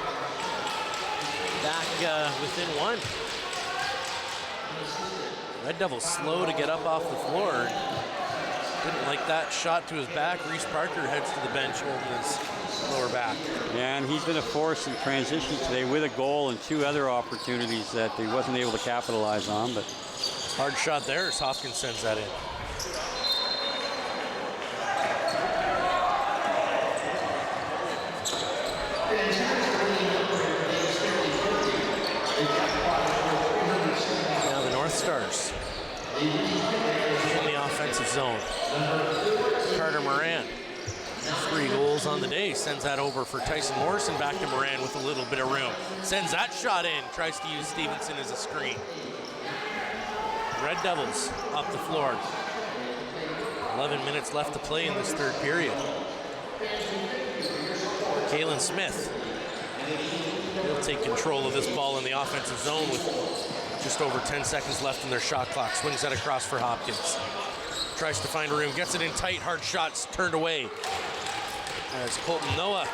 back within 1. Red Devils slow to get up off the floor. Didn't like that shot to his back. Reese Parker heads to the bench holding his lower back. Yeah, and he's been a force in transition today with a goal and 2 other opportunities that he wasn't able to capitalize on. But hard shot there as Hopkins sends that in. Now the North Stars in the offensive zone. Carter Moran, 3 goals on the day, sends that over for Tyson Morrison, back to Moran with a little bit of room. Sends that shot in, tries to use Stevenson as a screen. Red Devils up the floor. 11 minutes left to play in this 3rd period. Kalen Smith will take control of this ball in the offensive zone with just over 10 seconds left in their shot clock. Swings that across for Hopkins. Tries to find room, gets it in tight, hard shots turned away. As Colton Noah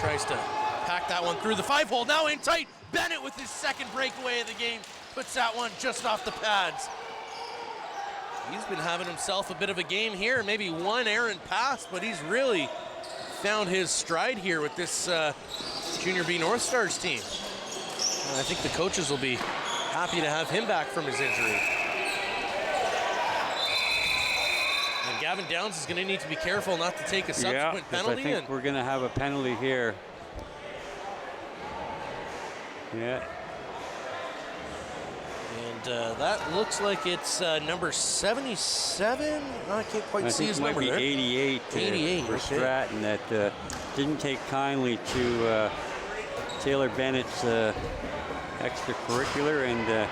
tries to pack that one through the 5-hole. Now in tight, Bennett with his 2nd breakaway of the game puts that one just off the pads. He's been having himself a bit of a game here, maybe 1 errant pass, but he's really found his stride here with this Junior B North Stars team. And I think the coaches will be happy to have him back from his injury. And Gavin Downs is going to need to be careful not to take a subsequent penalty. I think we're going to have a penalty here. Yeah. And that looks like it's number 77. I can't quite see his number there. I think it might be 88 for Stratton that didn't take kindly to Taylor Bennett's extracurricular, and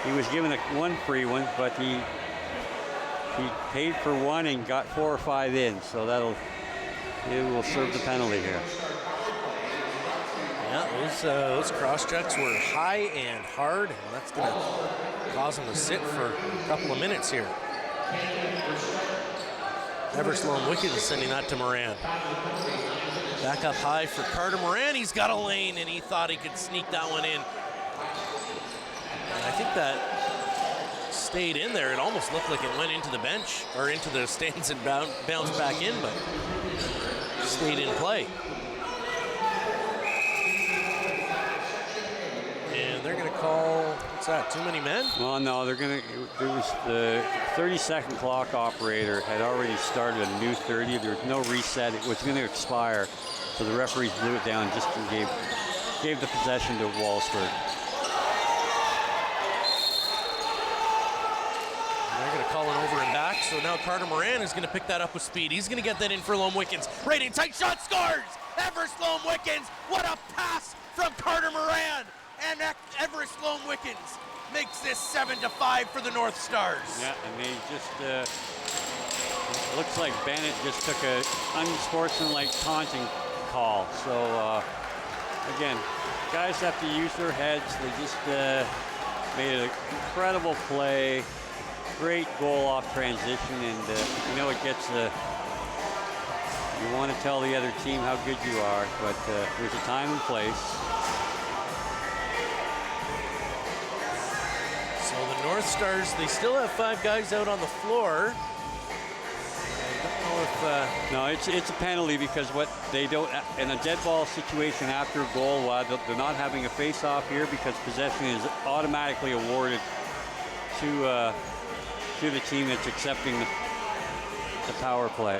he was given one free one, but he paid for 1 and got 4 or 5 in, so it will serve the penalty here. Yeah, those cross checks were high and hard, and that's going to cause him to sit for a couple of minutes here. Everslome Wickens sending that to Moran. Back up high for Carter Moran. He's got a lane, and he thought he could sneak that one in. And I think that stayed in there. It almost looked like it went into the bench or into the stands and bounced back in, but stayed in play. And they're going to call, what's that, too many men? Well, no, they're going to, there was the 30-second clock operator had already started a new 30. There was no reset. It was going to expire. So the referees blew it down just and gave the possession to Wallaceburg. They're going to call it over and back. So now Carter Moran is going to pick that up with speed. He's going to get that in for Lome Wickens. Right in, tight shot, scores! Everest Lome Wickens. What a pass from Carter Moran. And Everest Lome Wickens makes this 7-5 for the North Stars. Yeah, and they just, it looks like Bennett just took a unsportsmanlike taunting call. So, again, guys have to use their heads. They just made an incredible play. Great goal off transition, and you know it gets, you want to tell the other team how good you are, but there's a time and place. So the North Stars, they still have 5 guys out on the floor. I don't know if... No, it's a penalty because what they don't, in a dead ball situation after a goal, they're not having a face-off here because possession is automatically awarded to the team that's accepting the power play.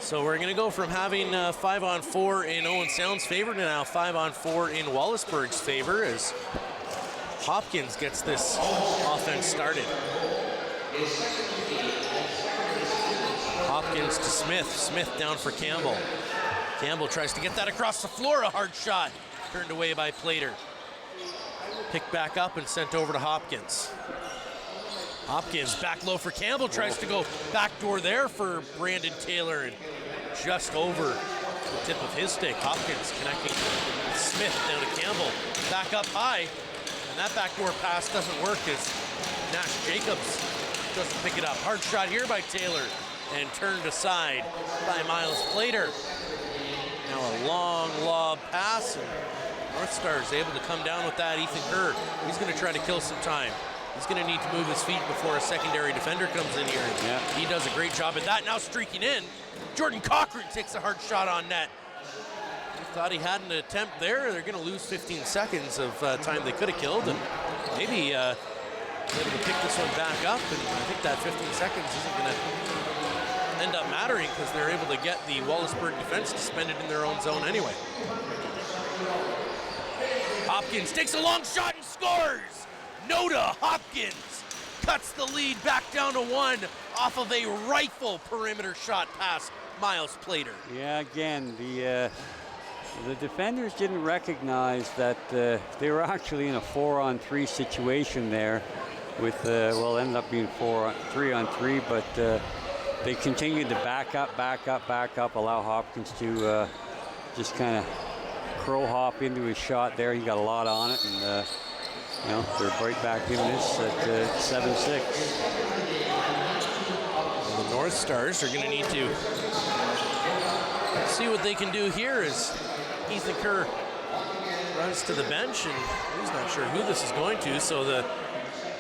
So we're going to go from having 5-on-4 in Owen Sound's favor to now 5-on-4 in Wallaceburg's favor as Hopkins gets this offense started. Hopkins to Smith. Smith down for Campbell. Campbell tries to get that across the floor. A hard shot. Turned away by Plater. Picked back up and sent over to Hopkins. Hopkins back low for Campbell. Tries to go backdoor there for Brandon Taylor and just over the tip of his stick. Hopkins connecting with Smith down to Campbell. Back up high. And that backdoor pass doesn't work as Nash Jacobs doesn't pick it up. Hard shot here by Taylor and turned aside by Miles Plater. Now a long lob pass, and North Star is able to come down with that. Ethan Kerr, he's going to try to kill some time. He's going to need to move his feet before a secondary defender comes in here. Yeah. He does a great job at that. Now streaking in, Jordan Cochran takes a hard shot on net. He thought he had an attempt there. They're going to lose 15 seconds of time they could have killed, and maybe able to pick this one back up. And I think that 15 seconds isn't going to end up mattering because they're able to get the Wallaceburg defense suspended in their own zone anyway. Hopkins takes a long shot and scores! Noda Hopkins cuts the lead back down to 1 off of a rifle perimeter shot past Miles Plater. Yeah, again, the defenders didn't recognize that they were actually in a 4-on-3 situation there with, well, ended up being 3-on-3, but they continued to back up, allow Hopkins to just kind of crow hop into his shot there. He got a lot on it, and you know, they're right back in this at 7-6. The North Stars are going to need to see what they can do here as Ethan Kerr runs to the bench, and he's not sure who this is going to, so the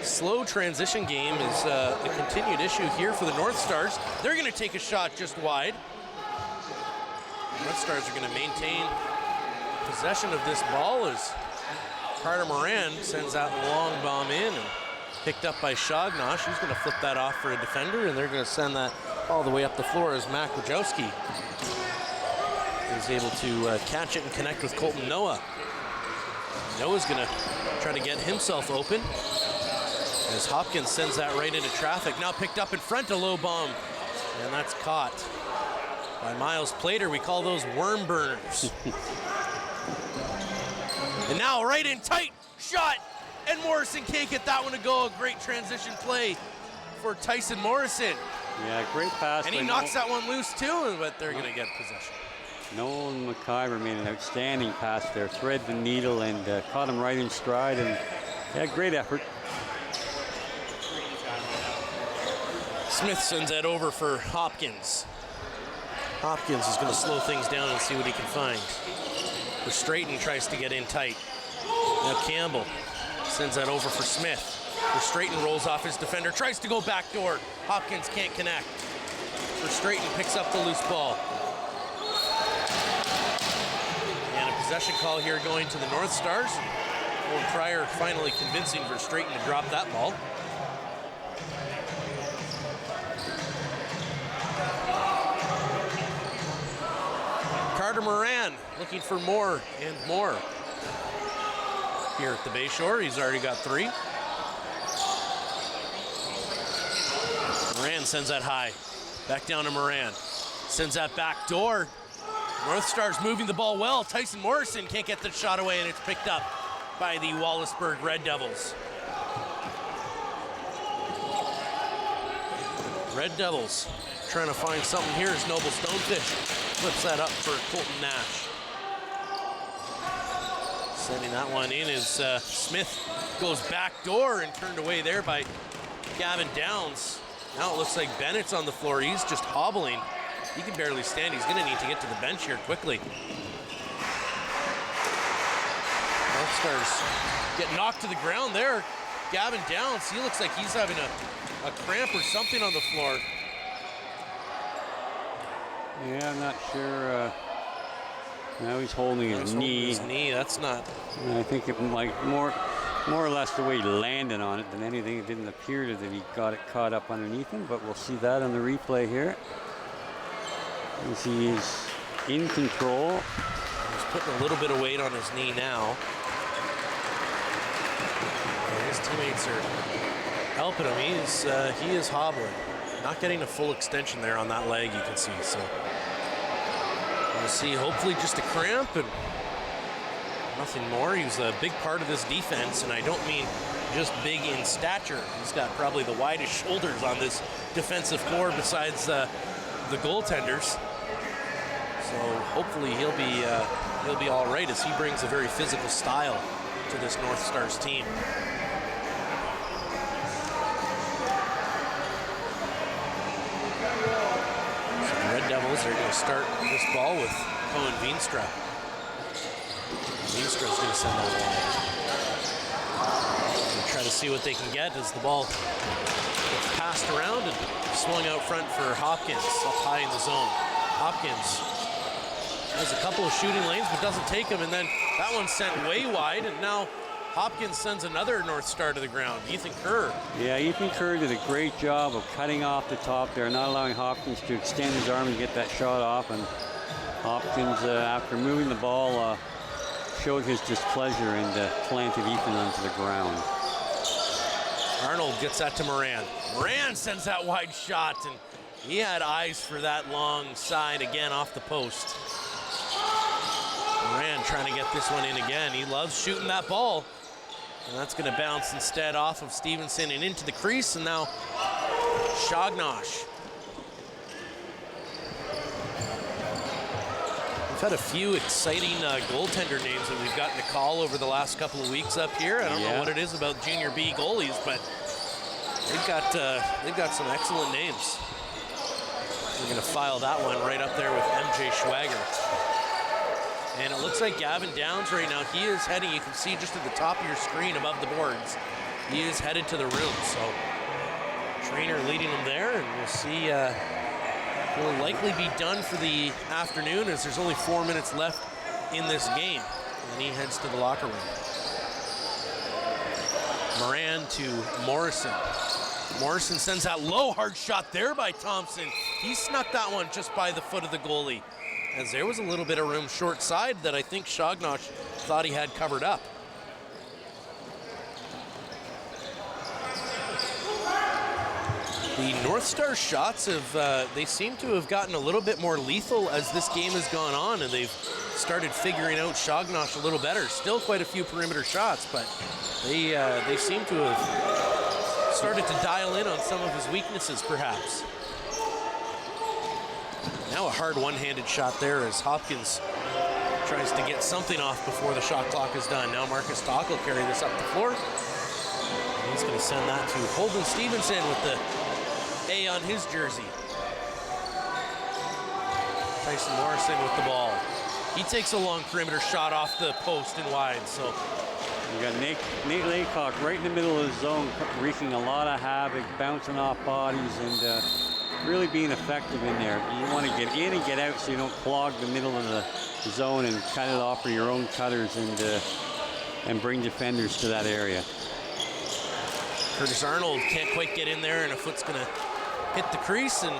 slow transition game is a continued issue here for the North Stars. They're going to take a shot just wide. The North Stars are going to maintain possession of this ball as Carter Moran sends that long bomb in and picked up by Shognosh. He's going to flip that off for a defender, and they're going to send that all the way up the floor as Mac Wojcicki is able to catch it and connect with Colton Noah. Noah's going to try to get himself open as Hopkins sends that right into traffic. Now picked up in front, a low bomb, and that's caught by Miles Plater. We call those worm burners. And now right in tight, shot, and Morrison can't get that one to go. A great transition play for Tyson Morrison. Yeah, great pass. And he knocks that one loose too, but they're going to get possession. Nolan McIver made an outstanding pass there, thread the needle, and caught him right in stride, and yeah, great effort. Smith sends that over for Hopkins. Hopkins is going to slow things down and see what he can find. Verstraeten tries to get in tight. Now Campbell sends that over for Smith. Verstraeten rolls off his defender, tries to go backdoor. Hopkins can't connect. Verstraeten picks up the loose ball. And a possession call here going to the North Stars. Owen Pryor finally convincing Verstraeten to drop that ball. Carter Moran looking for more and more here at the Bayshore. He's already got 3. Moran sends that high. Back down to Moran. Sends that back door. North Stars moving the ball well. Tyson Morrison can't get the shot away, and it's picked up by the Wallaceburg Red Devils. Red Devils trying to find something here as Noble Stonefish flips that up for Colton Nash. Sending that one in as Smith goes back door and turned away there by Gavin Downs. Now it looks like Bennett's on the floor. He's just hobbling. He can barely stand. He's going to need to get to the bench here quickly. North Stars get knocked to the ground there. Gavin Downs, he looks like he's having a cramp or something on the floor. Yeah, I'm not sure. Now he's holding his knee. His knee, that's not. I think it might more. more or less the way he landed on it than anything. It didn't appear that he got it caught up underneath him, but we'll see that on the replay here. As he is in control. He's putting a little bit of weight on his knee now. And his teammates are helping him. He is hobbling. Not getting a full extension there on that leg, you can see. So we'll see, hopefully just a cramp and nothing more. He was a big part of this defense, and I don't mean just big in stature. He's got probably the widest shoulders on this defensive core besides the goaltenders. So hopefully he'll be all right, as he brings a very physical style to this North Stars team. So the Red Devils are going to start this ball with Owen Veenstra. Veenstra's going to send that wide. Try to see what they can get as the ball gets passed around and swung out front for Hopkins up high in the zone. Hopkins has a couple of shooting lanes but doesn't take them, and then that one's sent way wide, and now Hopkins sends another North Star to the ground. Ethan Kerr. Yeah, Ethan Kerr did a great job of cutting off the top there, not allowing Hopkins to extend his arm and get that shot off, and Hopkins, after moving the ball, showed his displeasure and planted Ethan onto the ground. Arnold gets that to Moran. Moran sends that wide shot, and he had eyes for that long side again off the post. Moran trying to get this one in again. He loves shooting that ball. And that's going to bounce instead off of Stevenson and into the crease, and now Shognosh. We've had a few exciting goaltender names that we've gotten to call over the last couple of weeks up here. I don't know what it is about Junior B goalies, but they've got some excellent names. We're going to file that one right up there with MJ Schwager. And it looks like Gavin Downs right now, he is heading, you can see just at the top of your screen above the boards, he is headed to the room. So trainer leading him there, and we'll see, will likely be done for the afternoon, as there's only 4 minutes left in this game. And he heads to the locker room. Moran to Morrison. Morrison sends that low hard shot there by Thompson. He snuck that one just by the foot of the goalie, as there was a little bit of room short side that I think Shognosh thought he had covered up. The North Star shots have, they seem to have gotten a little bit more lethal as this game has gone on, and they've started figuring out Shognosh a little better. Still quite a few perimeter shots, but they seem to have started to dial in on some of his weaknesses, perhaps. Now a hard one-handed shot there as Hopkins tries to get something off before the shot clock is done. Now Marcus Stock will carry this up the floor. He's going to send that to Holden Stevenson with the A on his jersey. Tyson Morrison with the ball. He takes a long perimeter shot off the post and wide. So you got Nate Laycock right in the middle of the zone, wreaking a lot of havoc, bouncing off bodies, and really being effective in there. You want to get in and get out so you don't clog the middle of the zone and cut it off for your own cutters and bring defenders to that area. Curtis Arnold can't quite get in there, and a foot's going to hit the crease, and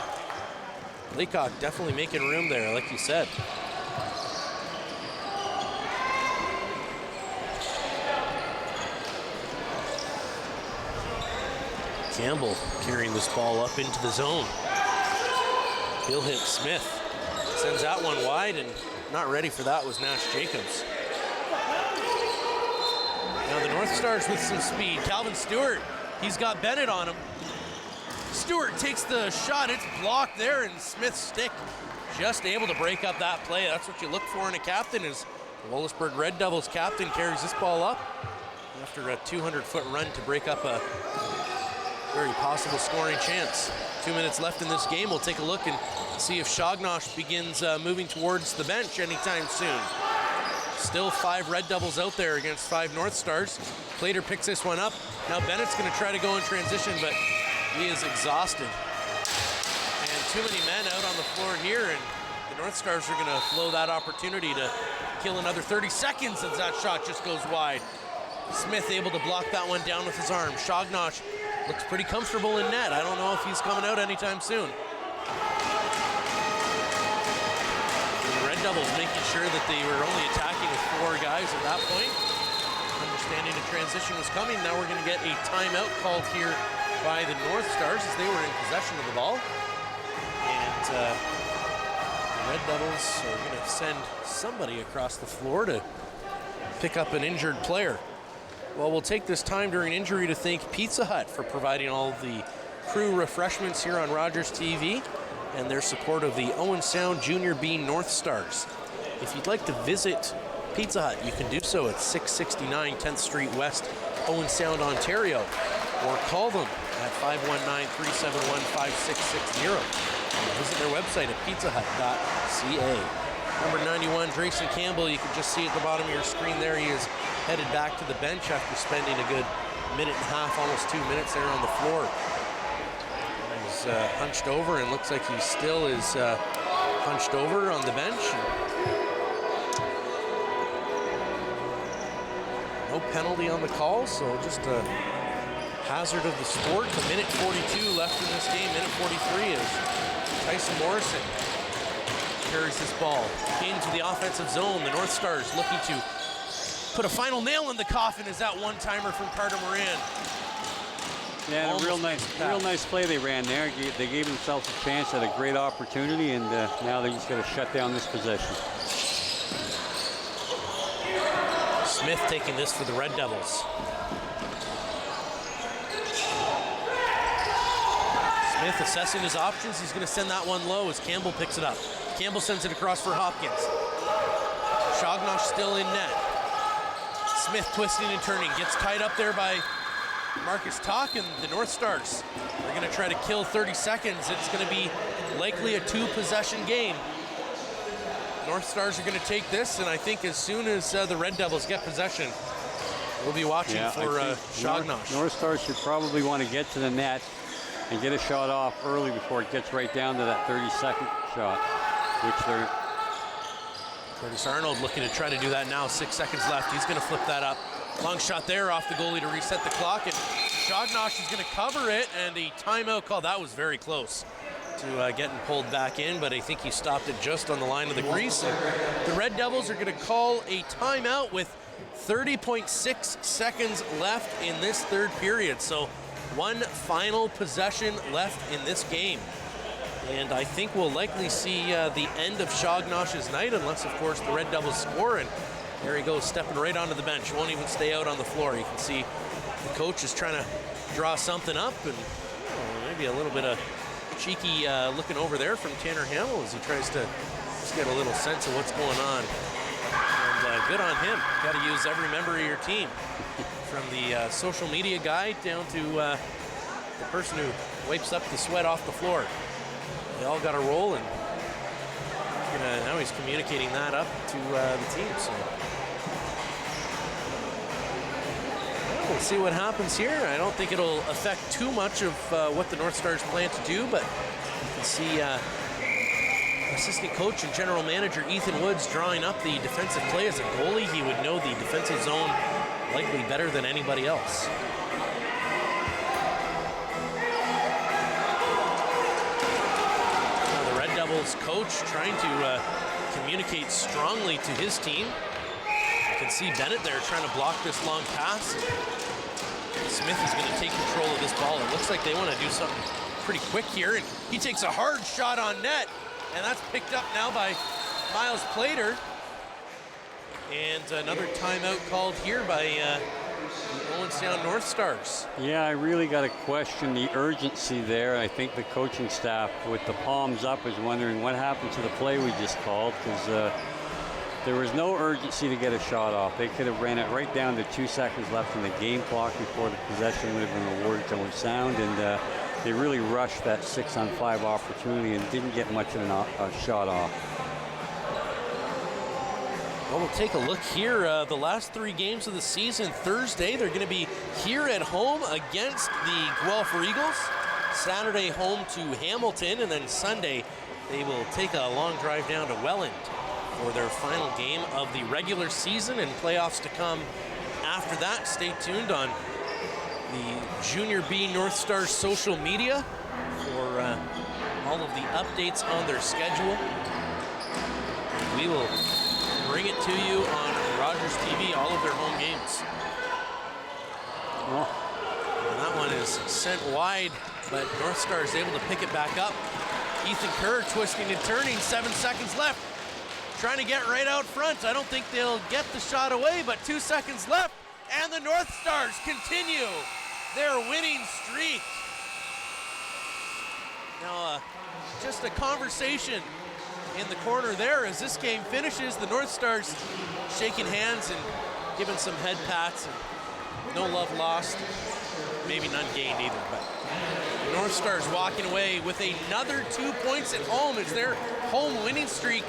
Laycock definitely making room there, like you said. Campbell carrying this ball up into the zone. He'll hit Smith. Sends that one wide, and not ready for that was Nash Jacobs. Now the North Stars with some speed. Calvin Stewart, he's got Bennett on him. Stewart takes the shot, it's blocked there, and Smith's stick just able to break up that play. That's what you look for in a captain, is the Wallaceburg Red Devils captain carries this ball up after a 200-foot run to break up a very possible scoring chance. 2 minutes left in this game. We'll take a look and see if Shognosh begins moving towards the bench anytime soon. Still 5 Red Devils out there against 5 North Stars. Plater picks this one up. Now Bennett's going to try to go in transition, but he is exhausted. And too many men out on the floor here, and the North Stars are going to blow that opportunity to kill another 30 seconds as that shot just goes wide. Smith able to block that one down with his arm. Shognosh looks pretty comfortable in net. I don't know if he's coming out anytime soon. The Red Devils making sure that they were only attacking with 4 guys at that point. Understanding the transition was coming. Now we're going to get a timeout called here by the North Stars as they were in possession of the ball. And the Red Devils are going to send somebody across the floor to pick up an injured player. Well, we'll take this time during injury to thank Pizza Hut for providing all of the crew refreshments here on Rogers TV and their support of the Owen Sound Junior B North Stars. If you'd like to visit Pizza Hut, you can do so at 669 10th Street West, Owen Sound, Ontario, or call them at 519-371-5660. Visit their website at pizzahut.ca. Number 91, Drayson Campbell, you can just see at the bottom of your screen there, he is headed back to the bench after spending a good minute and a half, almost 2 minutes there on the floor. He's hunched over and looks like he still is hunched over on the bench. No penalty on the call, so just a hazard of the sport. A minute 42 left in this game, minute 43 as Tyson Morrison carries this ball into the offensive zone. The North Stars looking to put a final nail in the coffin as that one-timer from Carter Moran. Yeah, a real nice play they ran there. They gave themselves a chance at a great opportunity, and now they just got to shut down this possession. Smith taking this for the Red Devils. Smith assessing his options. He's going to send that one low as Campbell picks it up. Campbell sends it across for Hopkins. Shognosh still in net. Smith twisting and turning. Gets tied up there by Marcus Talk, and the North Stars are going to try to kill 30 seconds. It's going to be likely a 2-possession game. North Stars are going to take this, and I think as soon as the Red Devils get possession, we'll be watching for Shognosh. North Stars should probably want to get to the net and get a shot off early before it gets right down to that 30-second shot, which they're... Curtis Arnold looking to try to do that now. 6 seconds left. He's going to flip that up. Long shot there off the goalie to reset the clock, and Shognosh is going to cover it, and a timeout call. That was very close to getting pulled back in, but I think he stopped it just on the line of the crease. And the Red Devils are going to call a timeout with 30.6 seconds left in this third period. So one final possession left in this game. And I think we'll likely see the end of Shognosh's night, unless, of course, the Red Devils score. And there he goes, stepping right onto the bench. Won't even stay out on the floor. You can see the coach is trying to draw something up, and maybe a little bit of cheeky looking over there from Tanner Hamill as he tries to just get a little sense of what's going on. And good on him. Got to use every member of your team, from the social media guy down to the person who wipes up the sweat off the floor. They all got to roll, and now he's communicating that up to the team. So we'll see what happens here. I don't think it'll affect too much of what the North Stars plan to do, but you can see assistant coach and general manager Ethan Woods drawing up the defensive play. As a goalie, he would know the defensive zone likely better than anybody else. Devils coach trying to communicate strongly to his team. You can see Bennett there trying to block this long pass. Smith is going to take control of this ball. It looks like they want to do something pretty quick here, and he takes a hard shot on net, and that's picked up now by Miles Plater. And another timeout called here by the Owen Sound North Stars. Yeah, I really got to question the urgency there. I think the coaching staff with the palms up is wondering what happened to the play we just called, because there was no urgency to get a shot off. They could have ran it right down to 2 seconds left in the game clock before the possession would have been awarded to Owen Sound, and they really rushed that 6-on-5 opportunity and didn't get much of a shot off. Well, we'll take a look here. The last 3 games of the season, Thursday, they're going to be here at home against the Guelph Eagles. Saturday, home to Hamilton. And then Sunday, they will take a long drive down to Welland for their final game of the regular season, and playoffs to come after that, stay tuned on the Junior B North Stars social media for all of the updates on their schedule. We will bring it to you on Rogers TV, all of their home games. Well, and that one is sent wide, but North Star is able to pick it back up. Ethan Kerr twisting and turning, 7 seconds left. Trying to get right out front. I don't think they'll get the shot away, but 2 seconds left, and the North Stars continue their winning streak. Now, just a conversation in the corner there as this game finishes. The North Stars shaking hands and giving some head pats. And no love lost, maybe none gained either. But the North Stars walking away with another 2 points at home as their home winning streak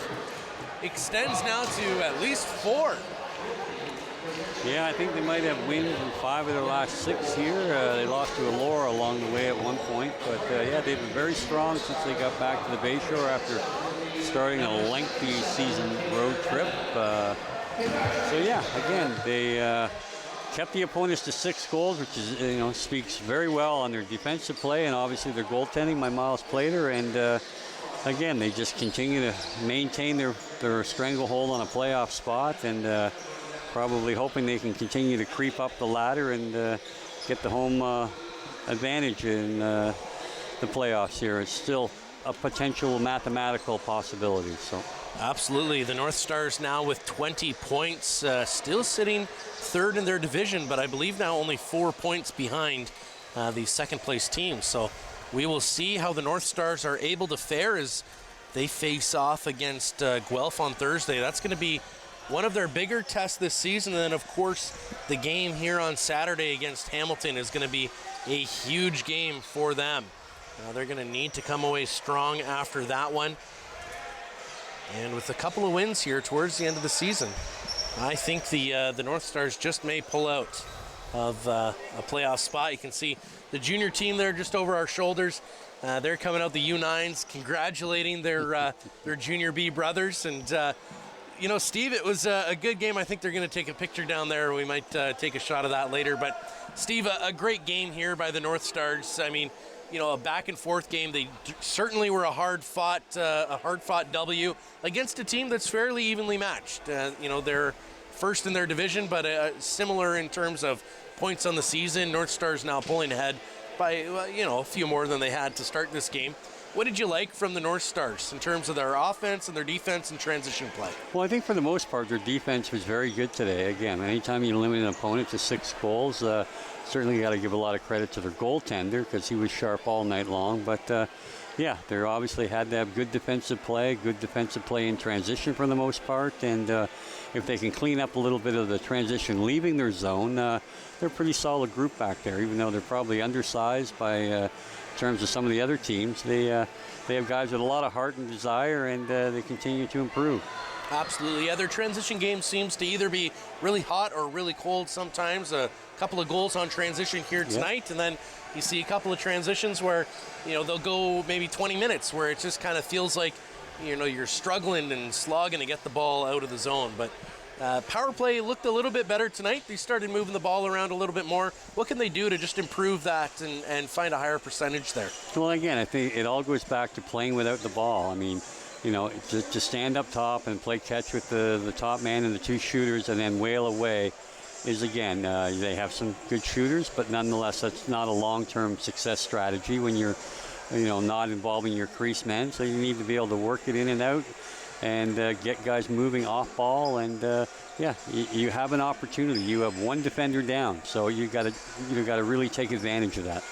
extends now to at least 4. Yeah, I think they might have wins in 5 of their last 6 here. They lost to Allura along the way at one point, but yeah, they've been very strong since they got back to the Bayshore after starting a lengthy season road trip. So yeah, again, they kept the opponents to 6 goals, which is speaks very well on their defensive play and obviously their goaltending by Miles Plater. And again, they just continue to maintain their stranglehold on a playoff spot, and probably hoping they can continue to creep up the ladder and get the home advantage in the playoffs here. It's still a potential mathematical possibility. So absolutely, the North Stars now with 20 points, still sitting 3rd in their division, but I believe now only 4 points behind the second place team. So we will see how the North Stars are able to fare as they face off against Guelph on Thursday. That's going to be one of their bigger tests this season. And then, of course, the game here on Saturday against Hamilton is going to be a huge game for them. They're going to need to come away strong after that one. And with a couple of wins here towards the end of the season, I think the North Stars just may pull out of a playoff spot. You can see the junior team there just over our shoulders. They're coming out the U9s, congratulating their Junior B brothers. And Steve, it was a good game. I think they're going to take a picture down there. We might take a shot of that later. But, Steve, a great game here by the North Stars. I mean, a back and forth game. They certainly were a hard-fought W against a team that's fairly evenly matched. They're first in their division, but similar in terms of points on the season. North Stars now pulling ahead by, a few more than they had to start this game. What did you like from the North Stars in terms of their offense and their defense and transition play? Well, I think for the most part, their defense was very good today. Again, anytime you limit an opponent to 6 goals, certainly you got to give a lot of credit to their goaltender because he was sharp all night long. But yeah, they obviously had to have good defensive play in transition for the most part. And if they can clean up a little bit of the transition leaving their zone, they're a pretty solid group back there, even though they're probably undersized by in terms of some of the other teams. They have guys with a lot of heart and desire, and they continue to improve. Absolutely. Yeah, their transition game seems to either be really hot or really cold sometimes. A couple of goals on transition here tonight, and then you see a couple of transitions where, they'll go maybe 20 minutes where it just kind of feels like, you're struggling and slogging to get the ball out of the zone. But power play looked a little bit better tonight. They started moving the ball around a little bit more. What can they do to just improve that and find a higher percentage there? Well, again, I think it all goes back to playing without the ball. I mean, to stand up top and play catch with the top man and the 2 shooters and then wail away is, again, they have some good shooters, but nonetheless, that's not a long-term success strategy when you're, not involving your crease men. So you need to be able to work it in and out and get guys moving off ball. And you have an opportunity. You have 1 defender down, so you got to really take advantage of that.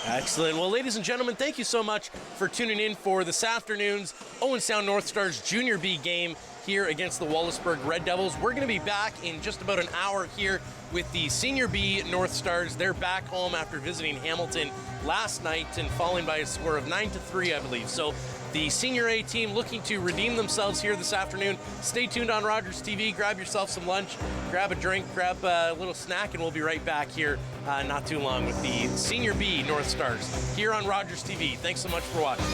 Excellent. Well, ladies and gentlemen, thank you so much for tuning in for this afternoon's Owen Sound North Stars Junior B game here against the Wallaceburg Red Devils. We're going to be back in just about an hour here with the Senior B North Stars. They're back home after visiting Hamilton last night and falling by a score of 9-3, I believe. So the Senior A team looking to redeem themselves here this afternoon. Stay tuned on Rogers TV. Grab yourself some lunch, grab a drink, grab a little snack, and we'll be right back here not too long with the Senior B North Stars here on Rogers TV. Thanks so much for watching.